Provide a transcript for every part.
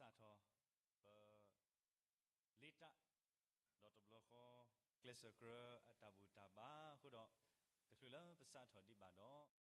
Sato Lita Dot Bloko Klesakra Tabu Taba Hudo the Krilla Sato di Bado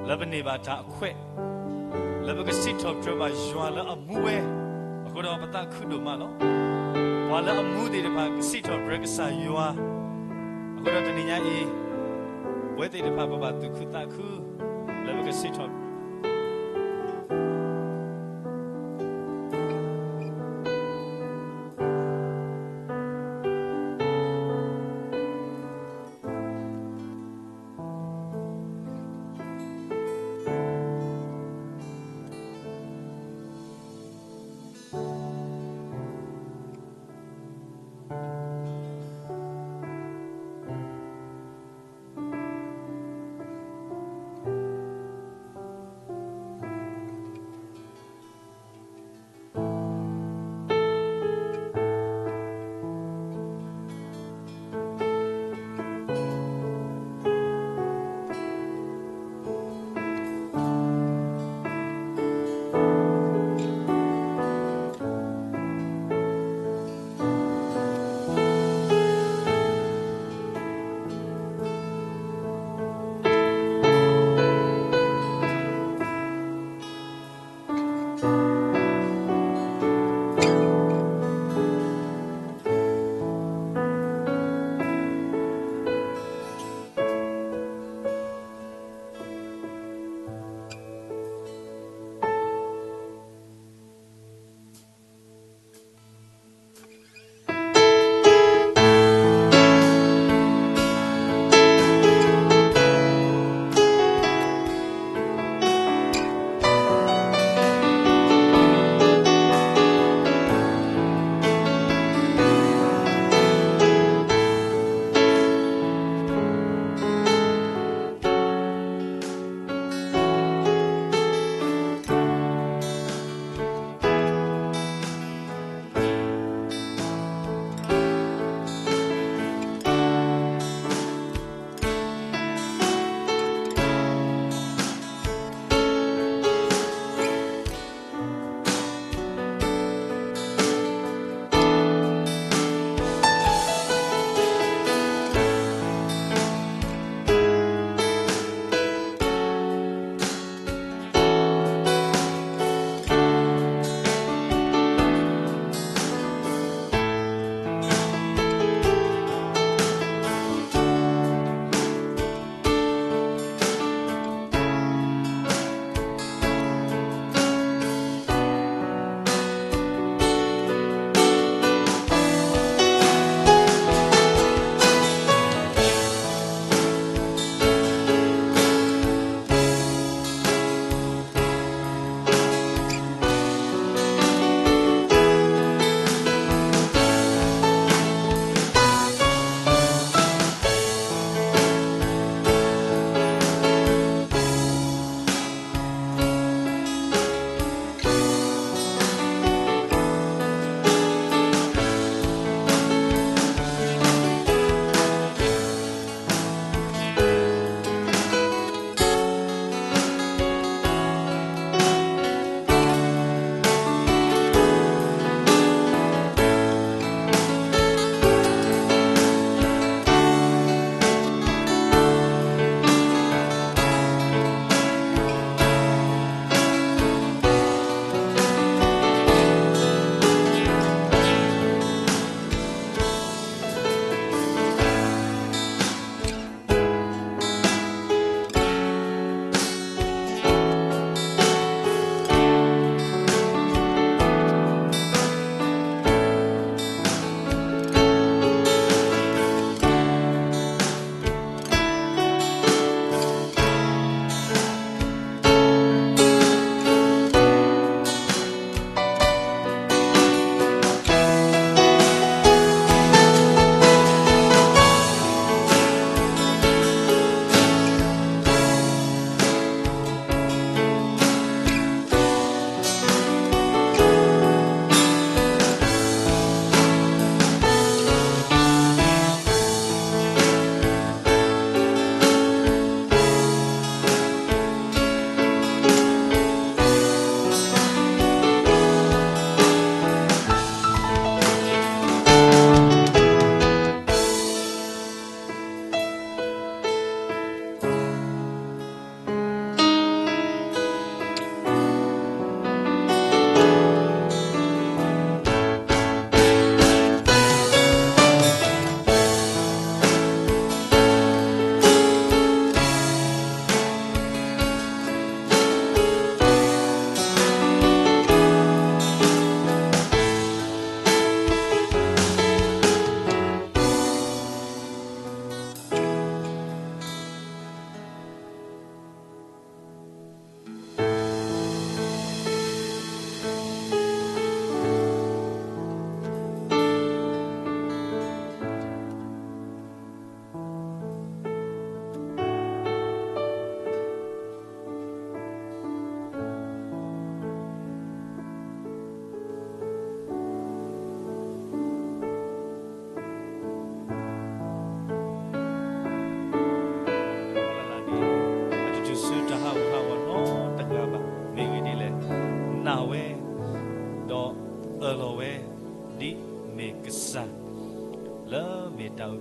Lebanese bata quit Lebanese sit top drama Joala a mue a good of that kudo malo while a moody the sit top breaksa you are a good of the Nina where they the papa about the kutaku Lebanese sit top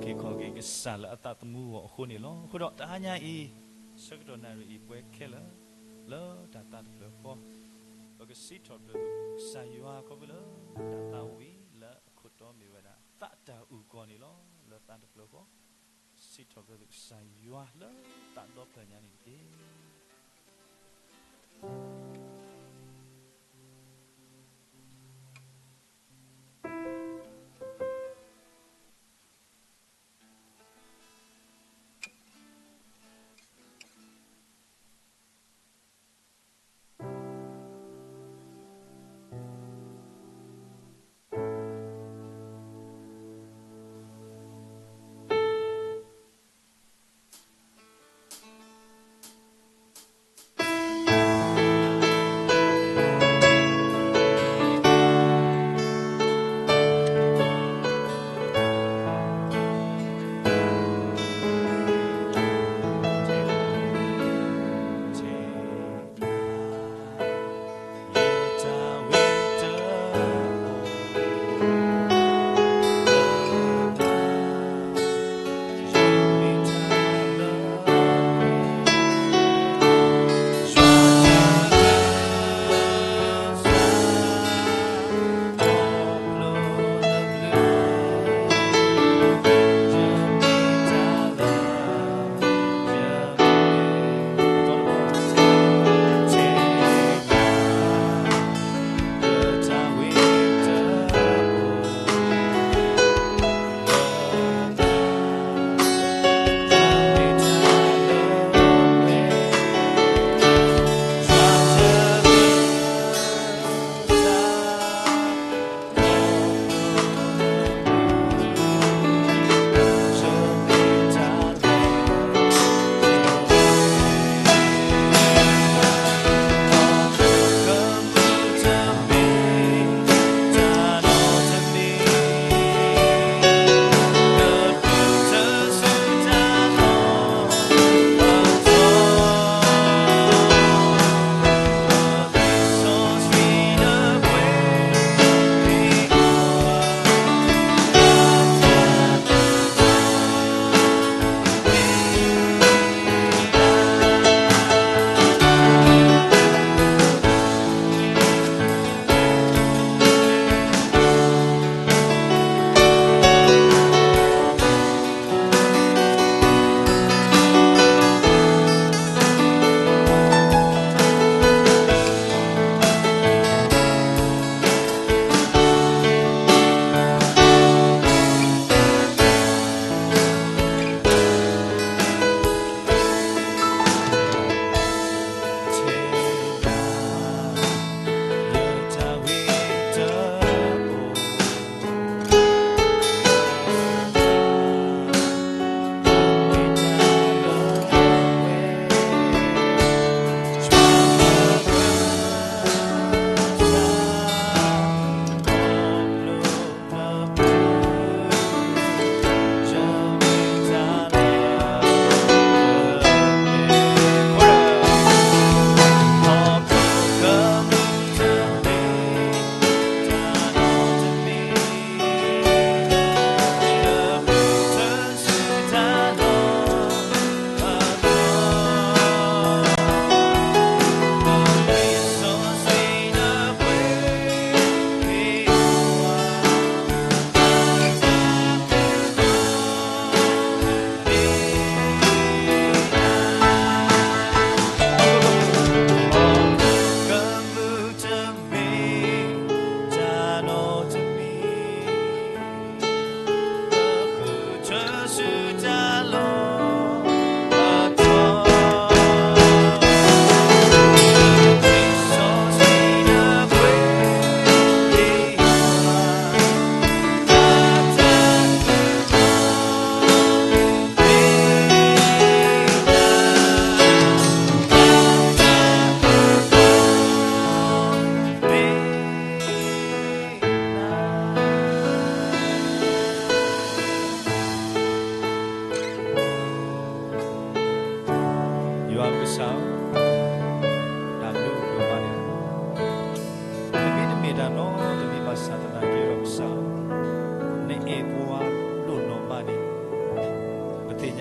khi khó cái sản là ta tầm mua ở khu này lo khu đó ta nhà y sắc đó này rồi y quét kia lỡ ta ta được po và cái xí thọt được sai hoa có với lỡ ta ta uy lỡ khu đó mi vậy đã ta ta u con này lo lỡ ta được po xí thọt được sai hoa lỡ ta đó phải nhà này đi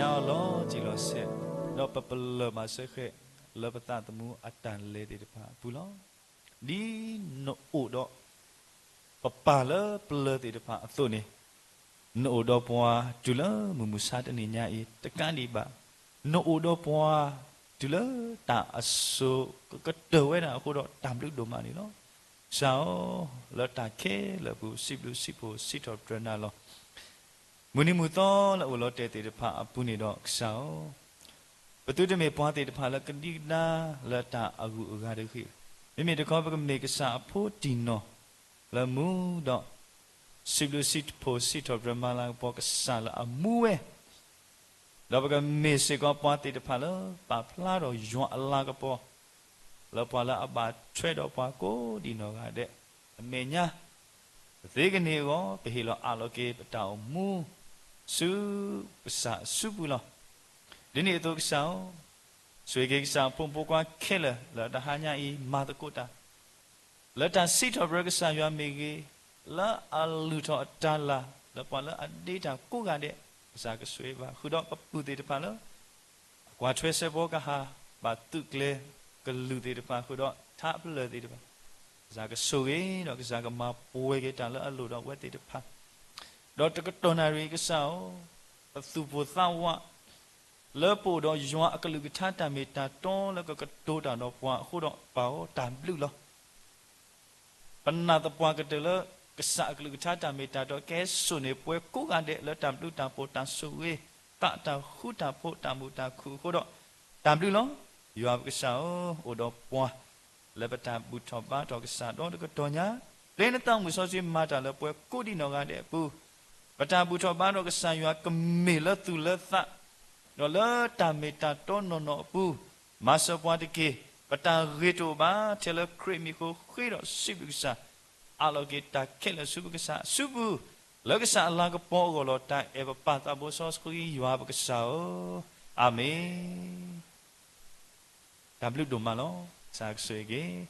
nhau lo chỉ lo sẽ nó bập lờ mà sẽ khệ lờ bát ta temu atan le đi được phá lo đi nó ủ đó bapa lờ lờ đi được phá tôi nè nó ủ đó qua chú lờ mù sát anh nhảy tất cả đi bà nó ủ đó qua chú lờ ta số cái đầu ấy nào khu đó tạm được đồ mà đi nó sao lờ ta kê lờ bu ship bu sit of drena lo muni mu to lờ u lo te te được phá bu ni đó saoประตูจะมีปอนติดพาลกันดีน่าละตาอากูอุกาเด็กขี้ไม่มีเด็กเขาเป็นเมกษาพูดดินเนาะละมูดอกสิบลูสิทโพสิทอประมาณละปอกษาละอามูเวเราเป็นเมสิก็ปอนติดพาลปาพลาดอยย้อนอลากปอละปาละอาบาช่วยดอกปาโกดินเนาะกันเด็กเมียเด็กนี่ก็ไปเห็นละอาโลเกปตาอมูสุภาษาสุบุละဒီနေ့တော့ဆောင်းဆွေကိစ္စပုံပေါ်ကွာခဲလာတဟာညာဤမာတကုတာလက်တစီတော်ဘရကဆာရွာမေကြီးလာအလူတော်အတလာလပလာအဒေတာကိုကတဲ့စားကဆွေပါခုတော့ပူသေးတယ်ပါလို့ကွာထွဲစဘောကဟာဘာတုကလေကလူသေးတယ်ပါခုတော့ထပ်လေသေးတယ်ပါစားကဆွေတော့စားကမပွဲကတလာအလူတော်ဝက်သေးတယ်ပါတော့တကတော်နာရီကဆောင်းသူ့ဘောသဝเลปูดอยยัวอักลุกชาตาเมตาโตแล้วก็กระโดดดอกปัวคู่ดอกเปาตามบลูล้อปนาตปัวกระเดลกษะอักลุกชาตาเมตาดอกแกสุเนป่วยกู้กันเดแล้วตามบลูตามโปตามสุเวตาตาคู่ตามโปตามบูตาคู่คู่ดอกตามบลูล้อยัวกษะโอดอกปัวแล้วปตามบูทอบ้าดอกกษะดอกแล้วก็ตัวเนี้ยเล่นต้องมือซอจิมาตาแล้วป่วยกู้ดีนอกันเดปูปตามบูทอบ้าดอกกษะยัวกเมลตุเลตะđó là ta mê ta tôn nó bu mà sao qua đi kì và ta ghi đồ ba theo là creamy cô khi đó súp cái sa alo cái ta kêu là súp cái sa súp bu lỡ cái sa là cái bỏ gọi là ta em bà ta bố sauce cô ý hóa cái sa amen ta biết đồ mà nó sa cái sợi cái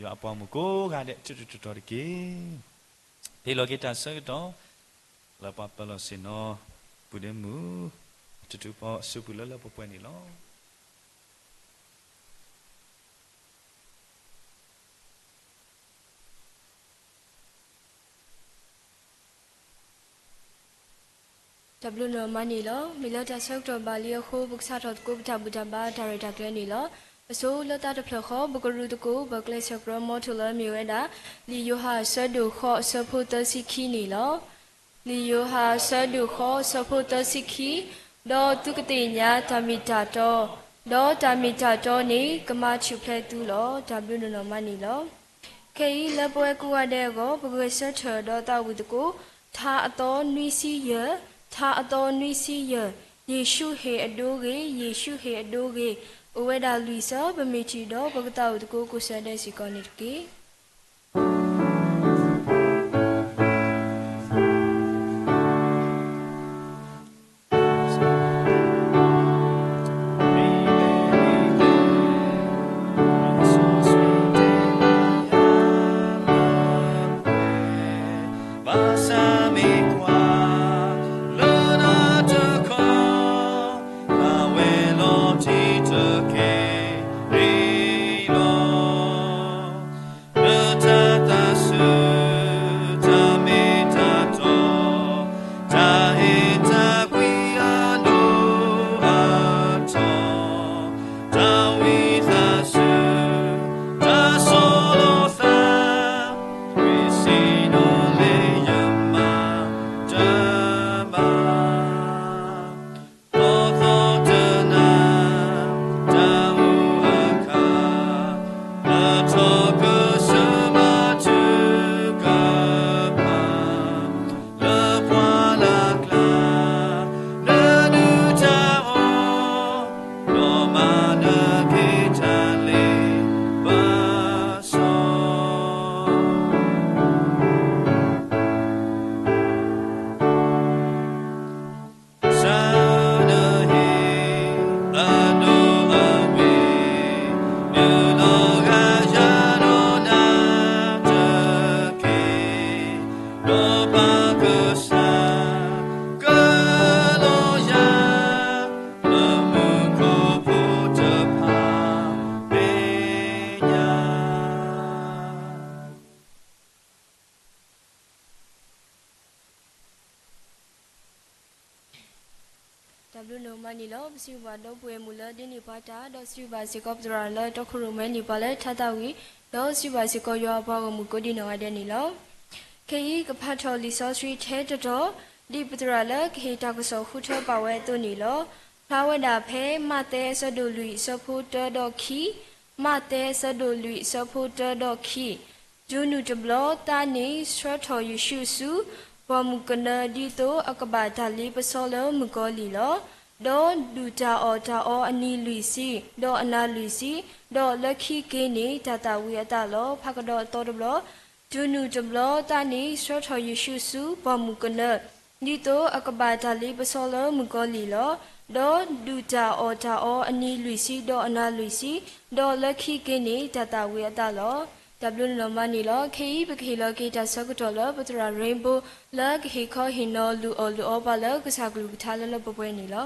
hóa bỏ một cô gà đẹp chút chút chút đi thì lo cái ta sợi đó là bà bà lo xin nó bữa đêm mưa tutu pa supula la popo ni lo W no mani lo mila ta sok to bali kho buksa dot ko ta budamba director kle ni lo so lo ta de phlo kho bukru to ko bakle sok pro mo to lo mi we da li yo ha sa du kho sa pho ta sikhi ni lo li yo ha sa du kho sa pho ta sikhi do tu ka ti nya tamita do tamita to ni kama chu phle tu lo W no mani lo kai la pwe ku wa de go bukwe sa tho do ta wu to ko tha ato nui si yeท่าตอนนี้สิเยเยซูเฮอโดเกเยซูเฮอโดเกโอเวดาลุยซาบะเมจิดอปกตาอุตโกกุสะเดสิกอนิตเก W no mani lo si ba do pwe mu lo din ni ba ta do si ba si ko dra lo to khuru me ni ba le tha ta wi do si ba si ko yo ba ko mu ko di no wa de ni lo ke yi ka pha tho li so sri the to do di ptra lo ke ta ko so khu tho ba we to ni lo pha wa da phe ma te so do lui so phu to do khi ma te so do lui so phu to do khi ju nu de blo ta ni sro tho yu shu su ba mu ka na di to akaba da li pa so lo mu ko li lo do du ta o ani lui si do ana lui si do lakhi ke ni ta ta wi ata lo pha ka do to de blo ju nu de blo ta ni sro tho yu shu su ba mu ka na di to akaba da li pa so lo mu ko li lo do du ta o ani lui si do ana lui si do lakhi ke ni ta ta wi ata lo W no mani lo ke be ke lo ke ta so ko to lo patra rainbow la ke kho hin no lu o ba lo ka sa glu tha lo bo pwe ni lo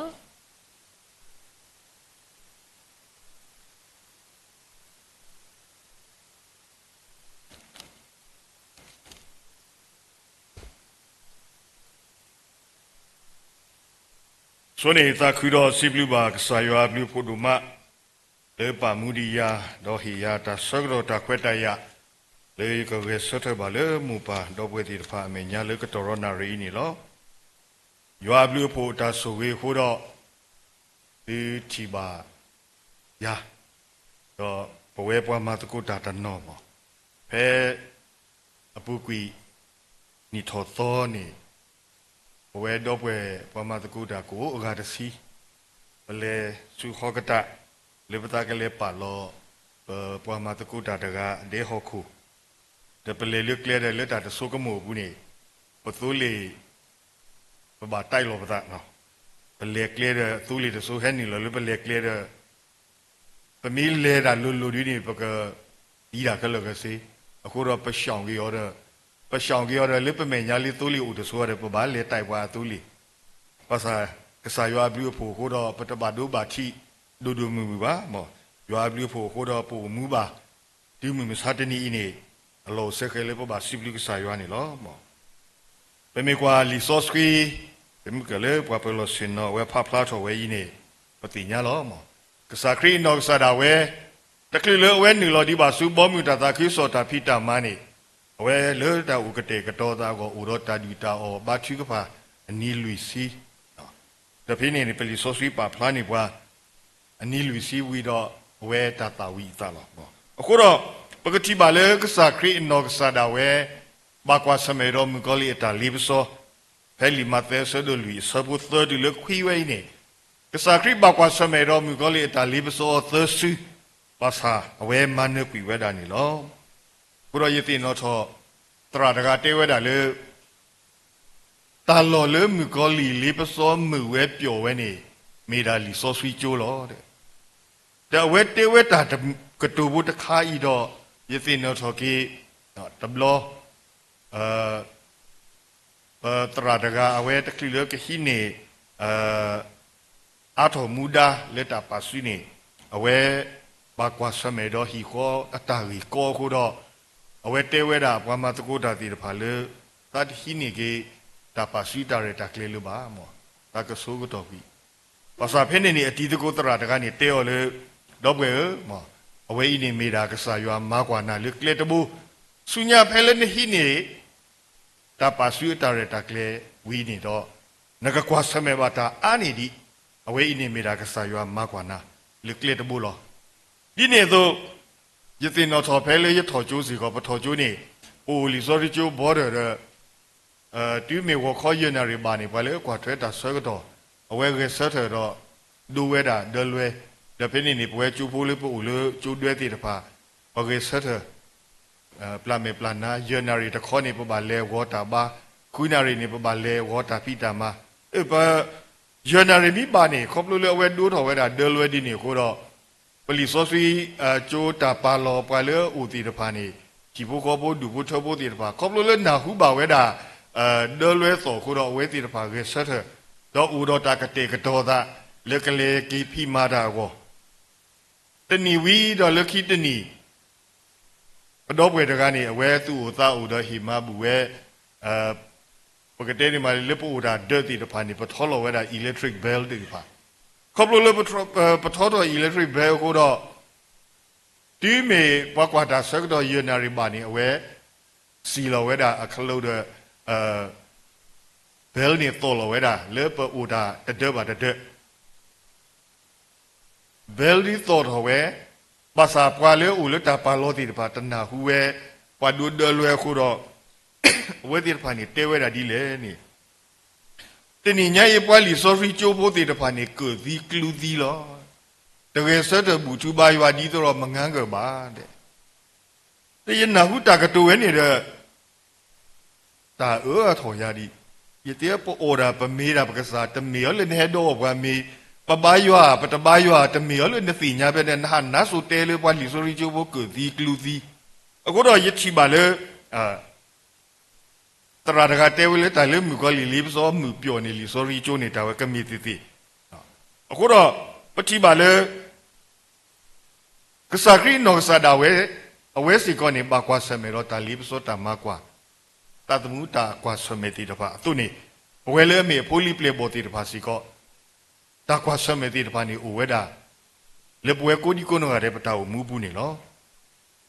所以他看到西布巴个啥药布普鲁马，来把目的呀，到黑呀，他说个他快点呀，来个说他把来木巴到不地方面呀，来个多少那人呢咯？药布普他所谓好到，提巴呀，到不会把马子古打的孬嘛，拍不贵，你偷多呢？เวดอบเวปมาตะกูดากูอุกาดสีเลสุขกตะเลปตากเลปาโลปมาตะกูดาตะกะเดฮอคูเดเปเลเลือกเลเดเลตาตะสุกมูบุนี่ปตุลีปบาไตโลปตะเนาะเปเลกเลเดตุลีตะสุเฮนี่โลเลเปเลกเลเดปมีเลดาลุดินี่ปะกะดีดากะลกะสิအခုတော့ပရှောင်ကြီးရောပရှောင်ကြီးရလေပမေညာလေးတူလီဥဒဆိုရပဘာလေတိုင်ပွားတူလီပါစာကစားရွာပြူဖို့ဟိုတော့ပတဘဒုဘာတိဒုဒုမူပါမောရွာပြူဖို့ဟိုတော့ပူမူပါဒီမူမစားတနီအင်းနေအလောစခဲလေပဘာစီပလီကစားရွာနေလောမောပမေကွာလီဆော့စကီပမေကလေပွားပလောစင်နော်ဝဲဖဖလာထော်ဝဲကြီးနေပတိညာလောမောကစားခရီနော်စားတာဝဲတကလီလေဝဲနီလောဒီပါစူဘောမြူတာတာခိစောတာဖိတာမနီเวลเลตาอุกเตกตอตาก็อุรตาดิตาอบาชิกพาอันนี้ลุยซีแต่พี่เนี่ยเป็นลิโซซีปาพลานี่ว่าอันนี้ลุยซีวีดอเวตาตาวีตาลอအခုတော့ပကတိပါလေကစားခရီအနောကစားတာဝဲဘာကွာစမေရောမကလီတာလီဘဆိုဖဲလီမတ်သဲဆဒလူစပုသဒလခွီဝဲနေကစားခရီဘာကွာစမေရောမကလီတာလီဘဆိုသစီပါစာအဝဲမနကွီဝဲတာနေလောဘုရားယတိနောထောတရာတကတေဝဲတာလေတာလော်လေမြကောလီလီပစောမြဝဲပျော်ဝဲနေမေဒါလီစောဆွီကျိုးလောတဲ့တဝဲတေဝဲတာကတူဘုတခါဤတော့ယတိနောထောကေတဘလောတရာတကအဝဲတကလီလေကဟိနေအာထောမူဒါလက်တာပါဆွီနေအဝဲဘာကွာစမေတော့ဟီခောအတာရီကောခုတော့အဝဲတဲဝဲတာဘွာမတကူတာတီတဖာလေတတ်ဟိနေကေတာပါစီတာရတာကလေးလိုပါမောတာကဆိုးကတော့ပြီပါစာဖင်းနေအတီတကူတရာတကနေတဲော်လေတော့ပဲမောအဝဲဤနေမိတာကစားရွာမာကွာနာလေကလေတဘူဆုညာဖဲလေနေဟိနေတာပါစီတာရတာကလေးဝီနေတော့ငကကွာဆမဲဘာတာအာနေဒီအဝဲဤနေမိတာကစားရွာမာကွာနာလေကလေတဘူလောဒီနေတော့ယသိနော်ထော်ဖဲလေရထော်ကျိုးစီကပထော်ကျိုးနေအိုလီစောရီကျိုးဘော်ရတူမေဝခေါ်ရနာရီဘာနေပါလေကွာထွဲတာဆွဲကတော့အဝဲကဆက်ထတော့ဒူဝဲတာဒလွဲဒဖိနေပွဲကျူဖိုးလေးပို့လို့ကျူတွဲတည်တဖာဘဂေဆက်ထပလာမေပလာနာရနာရီတခေါ်နေပပါလေဝါတာဘာခုနာရီနေပပါလေဝါတာဖိတာမာပါရနာရီမိပါနေခေါပလို့လေအဝဲဒူးထော်ဝဲတာဒလွဲဒီနေကိုတော့ပလီစောစီကျိုးတာပါလောပါလေဦးတီတဖာနေဂျီဘိုကောဘိုဒူဘိုထောဘိုတီတဖာခေါပလို့လေနာဟုပါဝဲတာဒလွဲစောခုတော့ဝဲတီတဖာကဆက်ထတော့ဦးတော့တာကတေကတော်သာလက်ကလေးကီဖီမာတာကိုတဏီဝီတော့လက်ခိတဏီဘတော်ပွဲတကနေအဝဲသူ့ကိုသာဦးတော့ဟီမာဘူးဝဲ ปกตินี่มาเล็บปูดาเดือดตีตะพานี่ปะท้อเราไว้ได้อิเล็กทริกเบลตีตะพาครบเลยปะท้อตัวอิเล็กทริกเบลก็ได้ที่มีว่ากว่าดาสักตัวยืนนาริบานี่เอาไว้สีเราไว้ได้อัคโลเดเบลนี่โตเราไว้ได้เล็บปูดาเดือดบาเดือดเบลนี่โตเอาไว้ภาษาปาเลอุลตาปาโลตีตะพาตันนาหัวปาดูเดลเวคุโรเวทีตะพานี่เตเวดาดีเลยนี่แต่นี่ยายปาลิโซฟิโจโปตีตะพานี่เกิดดีกลูดีล้อแต่เกษตรบุตรบายวาดีตัวมังงังกับบ้าเด้แต่ยันนาหุตากระตัวนี่เด้อตาถอยาดียเตียปโอราปมีราปกษาตมีอะไรเนี่ยดอกว่ามีปบายว่าปตบายว่าตมีอะไรเนี่ยสิ่งนี้เป็นหันนัสุเตเลยปาลิโซฟิโจโปเกิดดีกลูดีก็ได้ยัดชีบาเลยตราดกาเตวิเลตาเลมุกอลิลิบซอมุปิโอนิลิโซริโจเนตาวะกมิติติก็ได้ปฏิบัติเลยกษัตริย์นกสัตว์เอาไว้สิก่อนนี่บากว่าสมัยเราตาลิบซอตามากกว่าตาตมุตากว่าสมัยติดพะตัวนี้เอาไว้เลยมีพูลิเปลบติดพะสิก็ตากว่าสมัยติดพะนี่เอาไว้ได้เล็บเวกูดิโกนอะไรปะตาอุมูบุนี่เนาะ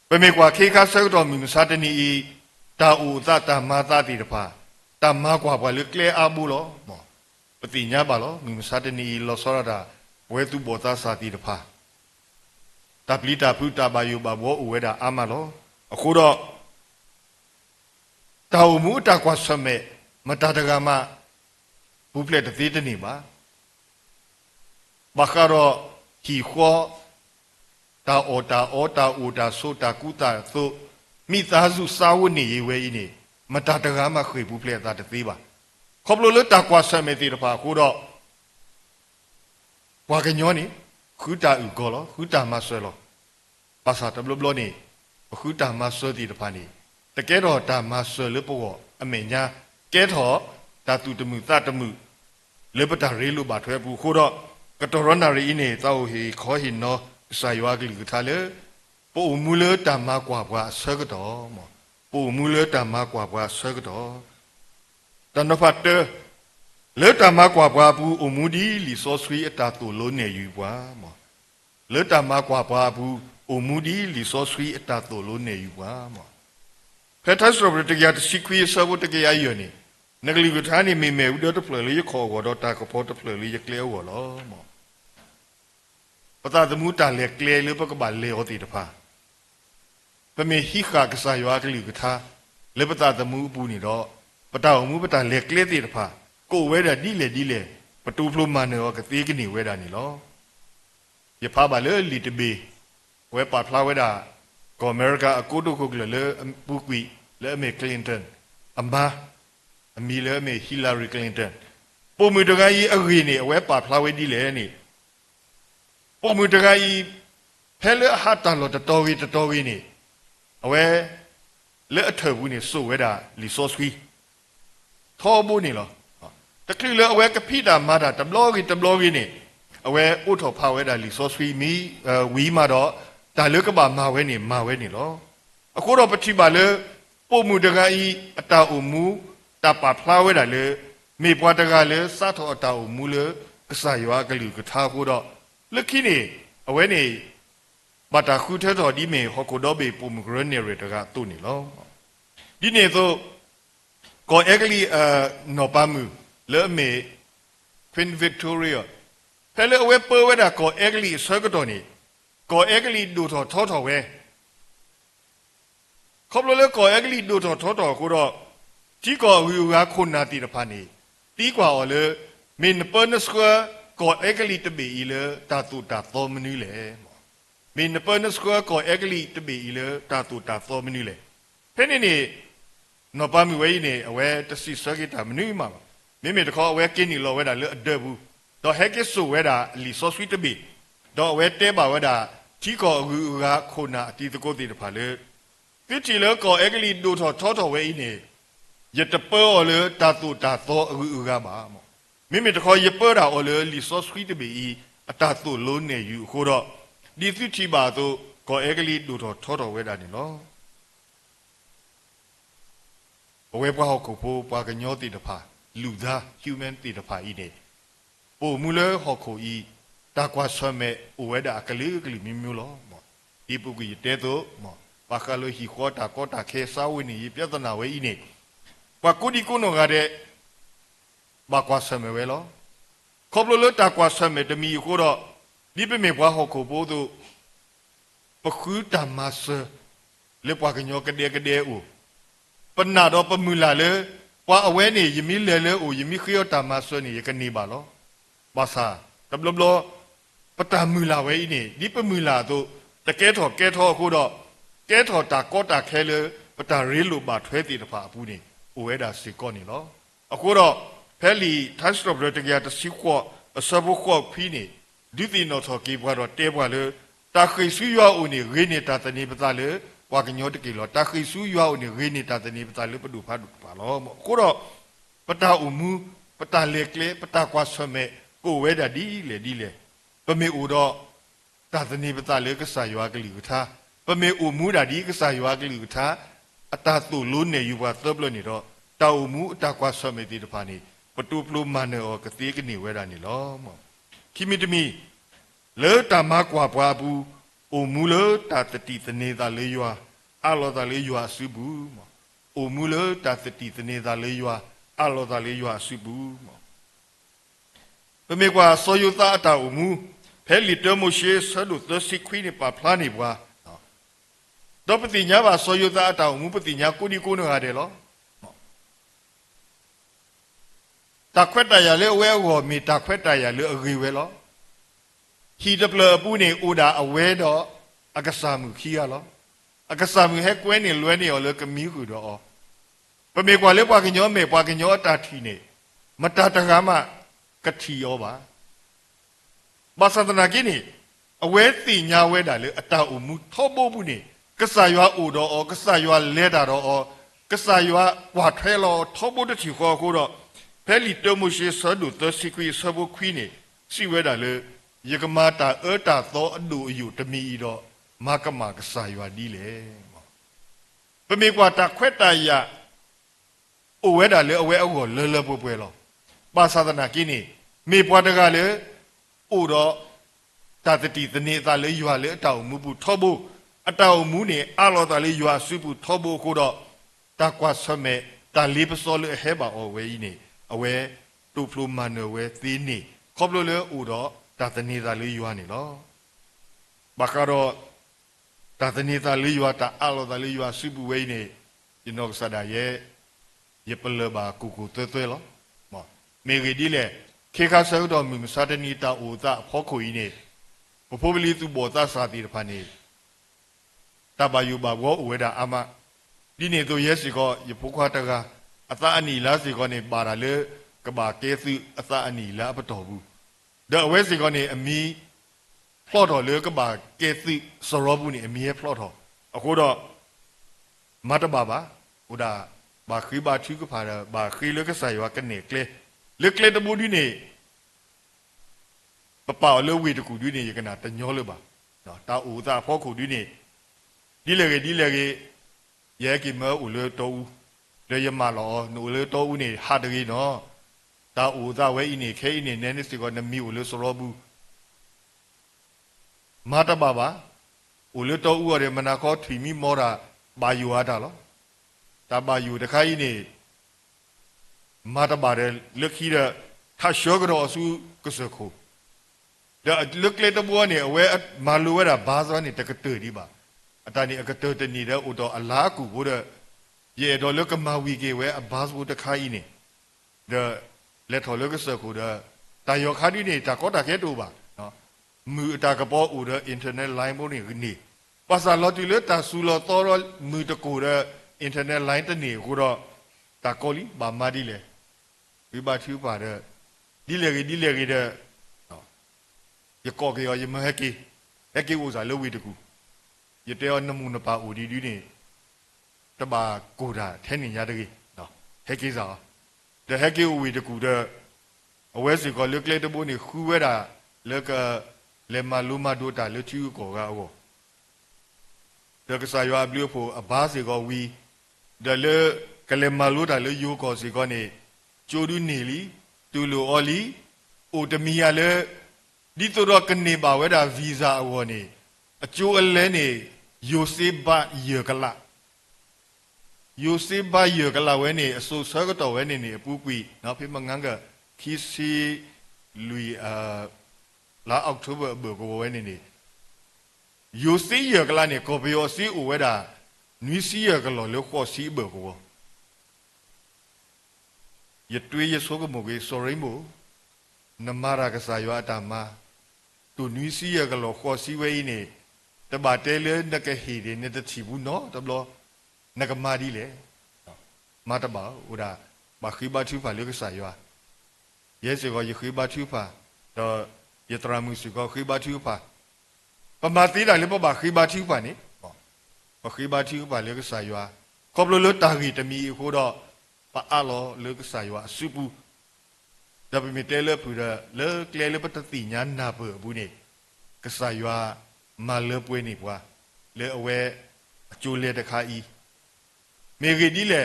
เป็นมีกว่าเคคาเซกตัวมีมุสัตนี่ตาอูตามาตาติดพะตามากกว่าว่าเลือกเลอาบูโลปฏิญญาบาโลมีมุสัตนี่ลอสระดาเวตุบตาสาติดพะตาปลิตาพุตาบายุบาโวอุเวดาอามาโลအခုတော့တာဝမှုတကွာဆမဲမတတကမဘူးပလက်တသေးတနေပါဘခါရောဟီခောတာအောတာအိုတာဆိုတာကုတာသို့မိသားစုစာဝတ်နေရေးဝဲကြီးနေမတတကမခွေဘူးပလက်တာတသေးပါခေါပလိုလတကွာဆမဲသေးတပါအခုတော့ဘွာကညောနေခုတာဥကောလောခုတာမဆွဲလောภาษาตะบลบลนี่ခုတာမဆွဲသေးတပါနေတကယ်တော့တာမဆွဲလို့ပေါ့အမေညာကဲထောတာတူတမှုသတမှုလေပတာရေလို့ပါထွဲဘူးခိုးတော့ကတော်ရနာရီနေသောဟီခေါ်ဟီနောစာရွာကလေးကထားလေပို့မူလတာမကွာကွာဆွဲကတော့မောပို့မူလတာမကွာကွာဆွဲကတော့တနဖတ်လေတာမကွာကွာဘူးအမှုဒီလီစောဆွေအတာတူလုံးနေယူပွားမောလေတာမကွာကွာဘူးအမှုဒီလီစောဆွေအတာတူလုံးနေယူပွားမောဖက်ထက်စရဘတကရတရှိခွေဆဘတကရယနေနဂလီကထာနေမေမေဥဒတဖလလေးခေါ်တော့တာကဖို့တဖလလေးကလဲဝလောမောပတာသမှုတာလေကလဲလို့ပကပါလေဟောတိတဖာပမေဟိခါကစားရွာကလေးကထာလေပတာသမှုပူနေတော့ပတာအမှုပတာလေကလဲတိတဖာကိုဝဲတာဒီလေပတူဖလိုမန်ရောကသေးကနေဝဲတာနေလောရဖာပါလေလီတဘေဝဲပါဖလာဝဲတာကိုအမေရိကအကိုတို့ကိုလေပူကွီလေအမေကလင်တန်အမအမီလေအမေဟီလာရီကလင်တန်ပုံမူတကကြီးအဂီနေအဝဲပါဖလာဝဲဒီလေနေပုံမူတကကြီးဖဲလေဟာတန်လို့တတော်ကြီးနေအဝဲလေအထဘူးနေဆိုဝဲတာလီဆော့စကွီထောဘူးနေလောตะคลีเลอเวกะพิดามาดาตะบลอกีนี่อเวอุทอพาเวดาลิซอสวีมีวีมาดอตาเลกะบามาเวนี่ลอအခုတော့ပတိပါလေပို့မှုတကဤအတာအမှုတပါဖလာဝဲတာလေမေပွားတကလေစထောအတာအမှုလေကဆာရွာကလူကထားဖို့တော့လက်ခိနေအဝဲနေဘာတာခုထဲတော်ဒီမေဟောကိုတော့ဘေပုံဂရနေရတကတုန်နေလောဒီနေဆိုကိုအကလီနော်ပါမှုလေမေကွင်ဗစ်တိုရီယာဖဲလေဝဲပေါ်ဝဲတာကိုအကလီဆွဲကတော့နေကိုအကလီဒူထောဝဲခေါပလိုလေကိုအကလီဒူထောကိုတော့ဒီကောဝီဝါခုနာတီတဖာနေတီကွာော်လေမင်ပနစကွာကိုအကလီတဘေီလေတာတူတာသောမနီလေမင်ပနစကွာကိုအကလီတဘေီလေတာတူတာသောမနီလေဖဲနေနော်ပါမီဝဲနေအဝဲတစီဆွဲကတာမနီမှာမိမိတခေါ်ဝဲကင်းနီလောဝဲတာလေအဒဘူးတော့ဟဲကစ်ဆိုဝဲတာလီဆော့ဆွီတဘီတော့ဝဲတဲပါဝဲတာချီကောကူကခုနာအတီတကုတ်တီတဖာလေတိတီလေကောအကလီဒူထောဝဲနေရတပေါ်လေတာတူတာသောအကူကပါမောမိမိတခေါ်ရပေါ်တာအော်လေလီဆော့ဆွီတဘီအတာတူလုံးနေယူခိုးတော့ဒီတိတီပါတော့ကောအကလီဒူထောဝဲတာနေနော်ဝ အဝဲပွားဟောက်ကိုပိုးပွားကညောတိတဖာလူသား human တိတဖာဤနေပိုမူလဲဟောက်ကိုဤတာကွာဆွဲမဲ့အဝဲတာကလေးကလေးမျိုးလောမောဒီပုဂ္ဂိတဲတော့မောဘာကလို့ဟီခေါ်တာကောတာခဲစာဝိနေပြဿနာဝဲဤနေပွားကိုဒီကိုနောကတဲ့ဘာကွာဆွဲမဲ့ဝဲလောခေါပလို့တာကွာဆွဲမဲ့တမီကိုတော့ဒီပမေပွားဟောက်ကိုပိုးတို့ပခုတမဆလေပွားကညောကတဲ့ဦးပနာတော့ပမူလာလေပွားအဝဲနေယမီလဲလဲဦးယမီခရတမဆနေရကနေပါလောဘာသာတဘလဘလပတမူလာဝဲဤနေဒီပမူလာတို့တကဲထော်ကဲထော်အခုတော့ကဲထော်တာကောတာခဲလေပတရေလိုပါထွဲတည်တဖာအပူနေဦးဝဲတာစီကောနေလောအခုတော့ဖဲလီသတ်စတော်ဘရတကရတစီကောအစဘခောဖီနေဒီတီနော်ထော်ကေဘွားတော့တဲဘွားလေတာခိဆူယောဦးနေရင်းနေတာတနေပတာလေပွားကညောတကေလောတာခိဆူယောဦးနေရင်းနေတာတနေပတာလေပဒုဖာဒုပါလောအခုတော့ပတာအမှုပတာလေကလေပတာကွာဆွမဲကိုဝဲတာဒီလေပမေဦးတော့တာတနေပတာလေကဆာယောကလီကထားပမေဦးမူတာဒီကဆာယောကလီကထားအတာတူလုံးနေယူပါသဘလနေတော့တောက်မှုအတာကွာဆွမဲတိတဖာနေပတူပလူမန်နောကတိကနေဝဲတာနေလောမောခိမီတမီလေတာမကွာပွားဘူးအိုမူလတာတတိတနေတာလေးရွာအလောတာလေးရွာစုဘူးမောအိုမူလတာတတိတနေတာလေးရွာအလောတာလေးရွာစုဘူးမောပမေကွာဆိုယုတာအတာအမူဖဲလီတမိုရှိဆဒုသစီခွိနေပါဖလာနေပွားတော့ပတိညာပါဆိုယုတာအတာအမူပတိညာကိုဒီကိုနော်ရတယ်လောတာခွက်တရလေဝဲဝမီတာခွက်တရလေအဂီဝဲလောဟီဒပလပူနေအိုဒါအဝဲတော့အကဆာမှုခီရလောအကဆာမှုဟဲကွဲနေလွဲနေရောလေကမီခုတော့ပမေကွာလေပွားကညောမေပွားကညောတာထီနေမတာတကားမကတိရောပါဘာသဒနာကိနေအဝဲတိညာဝဲတာလေအတာအမှုထောပို့ဘူးနေကဆာရွာအိုတော့ကဆာရွာလဲတာတော့ကဆာရွာကွာထဲလောထောပို့တချီခေါ်ကိုတော့ဖဲလီတမှုရှိဆဒုသစီခွေဆဘခွိနေစီဝဲတာလေယကမာတာအတာသောအဒူအယူတမီတော့မကမကဆာရွာဒီလေပမေကွာတာခွက်တရအဝဲတာလေအဝဲအောကိုလဲလဲပွဲလောပါသဒနာကိနေမေပွားတကလေအိုတော့တာတတိတနေတာလေရွာလေအတောင်မူဘူးထောဘူးအတောင်မူနေအလောတာလေရွာစုဘူးထောဘူးကိုတော့တာကွာဆမဲတာလေးပစောလေဟဲပါအဝဲကြီးနေအဝဲတူဖလိုမန်နဝဲသီးနေခေါပလိုလေအိုတော့တာတနေတာလေးရွာနေလောဘာကတော့တာတနေတာလေးရွာတာအလောတာလေးရွာစုဘူးဝဲနေဒီနောဆဒါရဲ့ယပလဘာကူကူသွဲလောမောမေဂီဒီလေခေခါဆောတော့မြမစတနီတာအိုတာဖောခွေနေဘဖိုးပလီသူဘောတာစာတိတဖာနေတဘယူဘာဘောဝဲတာအမဒီနေတို့ရဲ့စီကောယဖုခွာတကအသအနီလားစီကောနေပါတာလေကဘာကေစုအသအနီလားပတော်ဘူးဒါအဝဲစီကောနေအမီဖလော့တော်လေကဘာကေစုစရောဘူးနေအမီရဲ့ဖလော့တော်အခုတော့မတ်တဘာပါဟိုဒါဘာခိဘာချီကဖာဘာခိလေကဆာယောကနေကလေလေကလေတဘူဒီနေပပလေဝီတကူဒီနေရကနာတညောလေပါနော်တာဦးသားဖောခုဒီနေဒီလေကေရဲကိမေဦးလေတောဦးလေယမလောနူလေတောဦးနေဟာတကြီးနော်တာဦးသားဝဲဤနေခဲဤနေနဲနေစီကောနမီဦးလေစရောဘူးမတဘဘာဦးလေတောဦးရမနာခောထီမီမောတာဘာယူဟာတာလောတာဘာယူတခိုင်းနေမတဘာတဲ့လက်ခီတဲ့ထရှောကတော့အစုကစခုဒါလက်လက်တဘောနေအဝဲမာလူဝဲတာဘာသောနေတကတေဒီပါအတန်ဒီအကတေတနေတဲ့ဥတော်အလားကူဘို့တဲ့ရေတော်လက်ကမာဝီကေဝဲအဘာစုတခိုင်းနေဒါလက်ထော်လက်ကစခုတဲ့တာယောခါဒီနေတာကောတာခဲတူပါနော်မူတာကပေါ်ဥတဲ့ internet line ဘို့နေနေပါစာလော်တီလက်တာဆူလော်တော်မူတကူတဲ့ internet line တနေကိုတော့တာကောလီဘာမာဒီလေဝိပါထူပါတဲ့ဒီလေကြီးတဲ့ရကောကေရမဟကေဥစားလဝီတကူရတဲ့နမှုနပါဦးဒီနေတဘာကိုတာထဲနေရတဲ့နော်ဟကေစားတဲ့ဟကေဝီတကူတဲ့အဝဲစီကလက်ကလက်တဘိုးနေခူဝဲတာလက်ကလေမလူမဒိုတာလချူကောကောတကစားရွာဘလူဖို့အဘာစီကဝီဒလေ ကလမလို့တာလေယိုကောစီကောနေကျိုဒူနေလီတူလိုအော်လီအိုတမီရလေဒီတော့ကနေပါဝဲတာဗီဇာအဝေါ်နေအကျိုးအလဲနေယိုစေဘယေကလာယိုစေဘယေကလာဝဲနေအစိုးဆကတော့ဝဲနေအပူကွီနော်ဖေမငန်းကခီစီလူလာအောက်တိုဘာဘောကိုဝဲနေယိုစေယေကလာနေကိုဘေယောစီအိုဝဲတာနွီစီယေကလောလေခေါ်စီဘောကိုယတွေးရဆိုးကမိုကေဆိုရိမိုနမရာကစားရွာတာမာတူနွီစီယေကလောခေါ်စီဝဲနေတဘာတဲလေနကဟီရနေတချီဘူးနော်တဘလနကမာဒီလေမတဘာဥဒါဘာခိဘာချူဖာလေကစားရွာရဲစေကိုယခိဘာချူဖာတော့ယတရာမှုစီကိုခိဘာချူဖာပမာတိလာလေပဘာခိဘာချူဖာနေဘာခိဘာချူဖာလေကစားရွာကောဘလလတာဂီတမီခိုတော့ပါအလောလေကစားရွာစုပူဒါပေမဲ့တဲလေပူရလေကလေလေပတတိညာနာပဘူးနေကစားရွာမာလေပွေးနေပွားလေအဝဲအကျိုးလေတခါဤမေဂီဒီလေ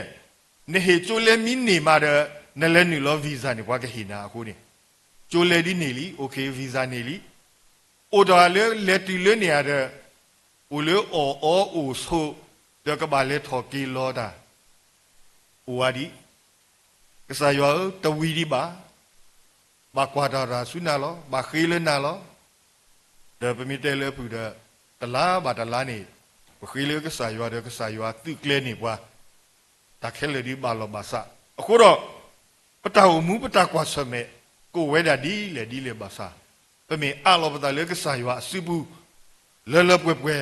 နေဟေကျိုးလေမင်းနေမှာတဲ့နလဲနီလောဗီဇာနေပွားကဟိနာအခုနေကျိုးလေဒီနေလီโอเคဗီဇာနေလီအိုဒါလေလက်တီလေနေရတဲ့အိုလေအော်အိုဆိုတကဘာလေထော်ကီလောတာအိုဝါဒီကစားရွာတဝီဒီပါဘာကွာတာရာဆုနာလောဘာခေလနာလောဒါပမီတဲလေပူဒတလားဘာတလားနေဘခိလေကစားရွာတဲ့ကစားရွာတိကလဲနေပွားတခဲလေဒီဘာလောဘာစာအခုတော့ပတောက်မှုပတကွာဆမဲကိုဝဲတာဒီလေဘာစာပမေအလောပတလေကစားရွာအစုဘူးလဲလဲပွဲပွဲ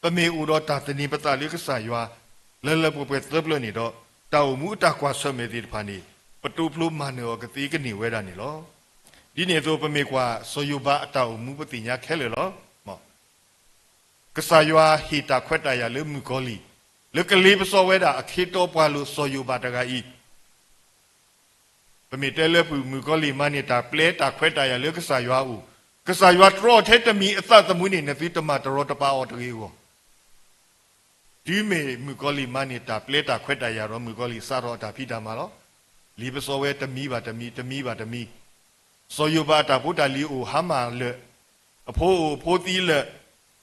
ပမေဥတော်တာတနီပတလေကစားရွာလဲလဲပွဲပွဲသဘလနေတော့တောက်မှုတကွာဆမဲဒီဖာနေပတူဖလိုမန်နောကတိကနေဝဲတာနေလောဒီနေတော့ပမေကွာဆိုယူဘာအတောက်မှုပတိညာခဲလေလောမောကစားရွာဟီတာခွက်တာရလေမူကောလီလေကလေးပစောဝဲတာအခေတော်ပွားလို့ဆိုယူဘာတကဤပမေတဲလေပူမူကောလီမနေတာပလဲတာခွက်တာရလေကစားရွာဦးကစားရွာတော်ထဲတမီအသသမွေးနေနသီတမတော်တပါအော်တကြီးကိုဒီမေမူကောလီမနေတာပလဲတာခွက်တာရတော့မူကောလီစာတော့တာဖိတာမှာလောလီပစောဝဲတမီပါတမီဆိုယူဘာတာဘုဒ္ဓလီအိုဟာမာလေအဖိုးတီးလေ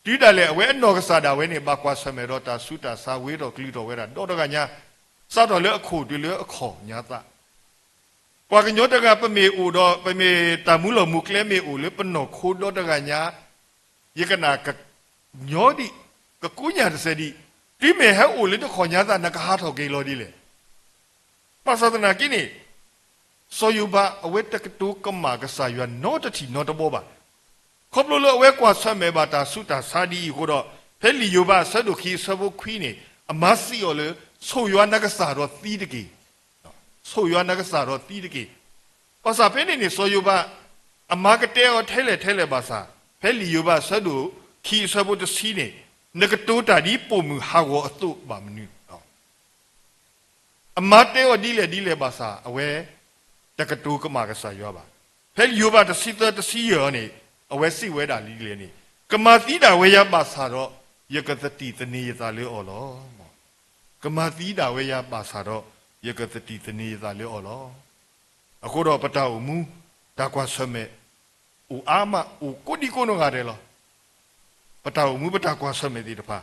တီးတယ်လေအဝဲနော်ကစားတာဝဲနေပါကွာဆမေတော့တာဆုတာစာဝဲတော့ကလီတော့ဝဲတာတော့တကညာစားတော့လေအခုဒီလေအခေါ်ညာတာကွာကညောတကပမေအိုတော့ပမေတမူလမူကလဲမေအိုလေပနော်ခိုးတော့တကညာယကနာကညောဒီကကူညာတစဒီတီမေဟဲအိုလေတော့ခေါ်ညာတာနကဟာထော်ကေလောဒီလေပါစဒနာကိနေဆိုယူဘာအဝဲတကတူကမာကစားရွာနောတတီနောတဘောပါခေါပလိုလိုအဝဲကွာဆမ်းမဲပါတာဆုတာစာဒီဟိုတော့ဖဲလီယူဘာဆဒုခီဆဘခွီနေအမစီယောလေဆိုရွာနကစားတော့တီးတကေဆိုရွာနကစားတော့တီးတကေပါစာဖဲနေဆိုယူဘာအမကတဲောထဲလေပါစာဖဲလီယူဘာဆဒုခီဆဘတစီနေနကတူတာဒီပုံမူဟာဝအတုပါမနူအမတဲောဒီလေပါစာအဝဲတကတူကမာကစားရွာပါဖဲယူဘာတစီယောနေအဝဲစိဝဲတာလီလေနေကမာသီတာဝဲရပါစာတော့ယကသတိတနေရတာလေအော်လောကမာသီတာဝဲရပါစာတော့ယကသတိတနေရတာလေအော်လောအခုတော့ပတောက်မူဒါကွာဆမဲဦးအာမဦးကိုဒီကိုနောကတယ်လောပတောက်မူပတောက်ကွာဆမဲဒီတဖာ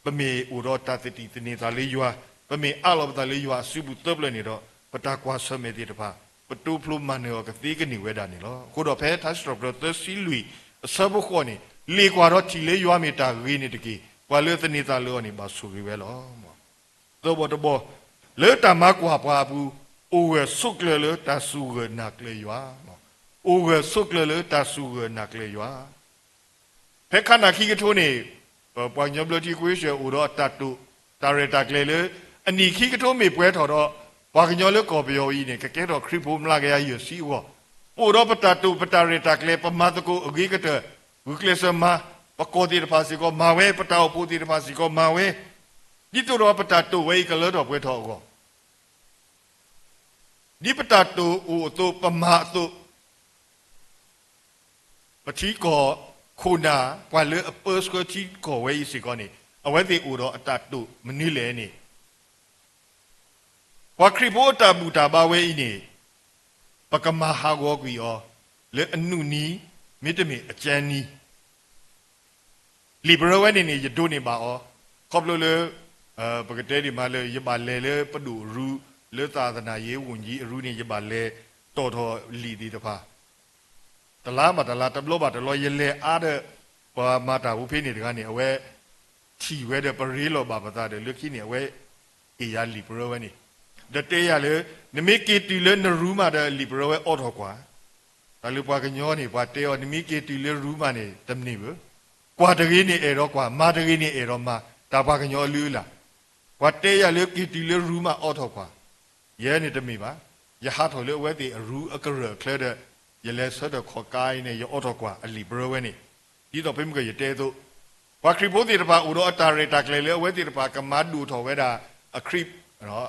ပမေဦးတော့တသတိတနေတာလေရွာပမေအလောပတာလေရွာစုဘူးတဘလနေတော့ပတောက်ကွာဆမဲဒီတဖာပတူဖလိုမန်နောကတိကနေဝဲတာနေလောခုတော့ဖဲသတ်စတော့ဘရသစီလူအစဘခေါနေလေကွာတော့ချီလေးရွာမီတာရင်းနေတကြီးကွာလေသနေတာလောနေပါဆူရွဲလောတော့ဘောလေတမကွာပွားဘူးအိုဝဲဆုကလေတဆူရနကလေရွာအိုဝဲဆုကလေတဆူရနကလေရွာဖဲခနာခိကထိုးနေပွာညဘလတီကွေးရှေဦးတော့တတ်တူတာရတာကလေလေအနီခိကထိုးမေပွဲထော်တော့ဘာကညောလေကော်ပယောဤနေကကဲတော့ခရစ်ဖို့မလာကြရရစီဝပိုတော့ပတတူပတာရတာကလေပမတ်ကိုအဂိကတဝကလေစမပကောဒီတဖာစီကိုမာဝဲပတောက်ပိုဒီတဖာစီကိုမာဝဲဒီတော့ပတတူဝဲကလေတော့ပွဲထော်ကောဒီပတတူအိုတော့ပမတ်တော့ပတိကောခုနာပွာလေအပစကိုတိကိုဝဲစီကောနေအဝဲတိအိုတော့အတတူမနိလေနေ ว่าคริโบตาบูตาบาเวอินี่ปะกมาฮากอกุยอเลอนุนีมิตรมีอาจารย์นีลิเบรเวนี่ยดูนี่บ่าวขอบเลยปกติดีมาเลยยบาเลปดูรูเลตาตนาเยวุนยีรูนี่ยบาเลโตทอลีดีตะพาตลามาตลาตบลบาตลอยเลอาเดปามาตาอุเพนี่ตะกันนี่เอาไว้ที่เวเดปรีโลบาปตาเดเลือกที่นี่เอาไว้เอียลิเบรเวนี่เดเตียเลยนมิกิติเลนรูมาเดลิเบรเวออทอกว่าแต่ลูกปากญอนี่ปาเตียนมิกิติเลรูมานี่ตำนี่เบกว่าตะกี้นี่เอรอกว่ามาตะกี้นี่เอรอมาตาปากญอลือล่ะกว่าเตียเลกิติเลรูมาออทอกว่าเยนี่ตำนี่ปะยาหาทอเลเวติรูอกระเรเคลเดยเลสเดขอกายเนี่ยยออทอกว่าลิเบรเวนี่ที่ต่อไปมันก็ยเตตุว่าคริปโปติตะปาอุโรอัตาเรตักเลเวติตะปากมาดูทอเวดาอคริปเนาะ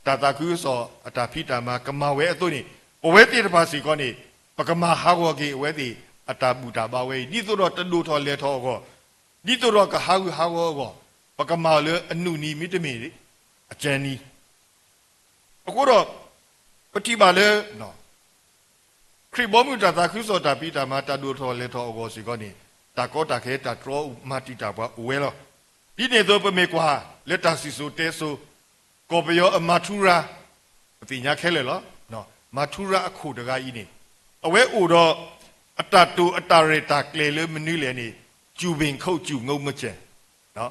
ตาตาคือสออัตาพิตามากมาเวอตุนี่ปเวติตะปาสิกอนี่ปกมาฮากอกีเวติอัตาบูตาบาเวนี่ตุรอตดูทอเลทอก็นี่ตุรอกะฮากอก็ปกมาเลอนุนีมิตมีอาจารย์นี่အခုတော့ပတိပါလေနော်ခရိဘောမှုတတာခုစောတာပိတာမတတူထောလေထောအောစီကောနေတကောတခဲတတော်မတိတာဘဝဲလောဒီနေသောပမေကွာလက်တာစီဆိုတဲဆိုကောပယောအမထူရာအတိညာခဲလေလောနော်မထူရာအခုတကားကြီးနေအဝဲအိုတော့အတတူအတရတာကလေလေမနည်းလေနေကျူပင်ခုတ်ကျူငုံမကျန်နော်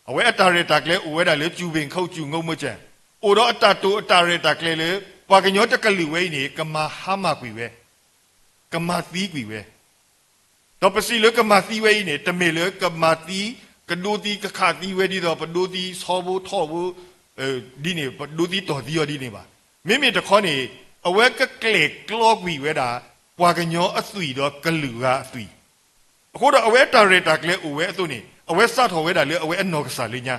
အဝဲအတရတာကလေအိုဝဲတာလေကျူပင်ခုတ်ကျူငုံမကျန်အိုတော့အတတူအတရတာကလေလေပွာကညောတကလူဝဲနေကမာဟာမကွေဝဲကမာသီးကွေဝဲတော့ပစီလေကမာသီးဝဲနေတမေလေကမာသီးကဒိုတီကခါသီးဝဲဒီတော့ပဒိုတီဆောဘူးထောဘူးဒီနေပဒိုတီတော်ဒီရောဒီနေပါမိမိတခေါနေအဝဲကကလေကလောကွေဝဲတာပွာကညောအသွီတော့ကလူကအသွီအခုတော့အဝဲတာရတာကလေအဝဲအသွနေအဝဲစထော်ဝဲတာလေအဝဲအနော်ကစားလေးညာ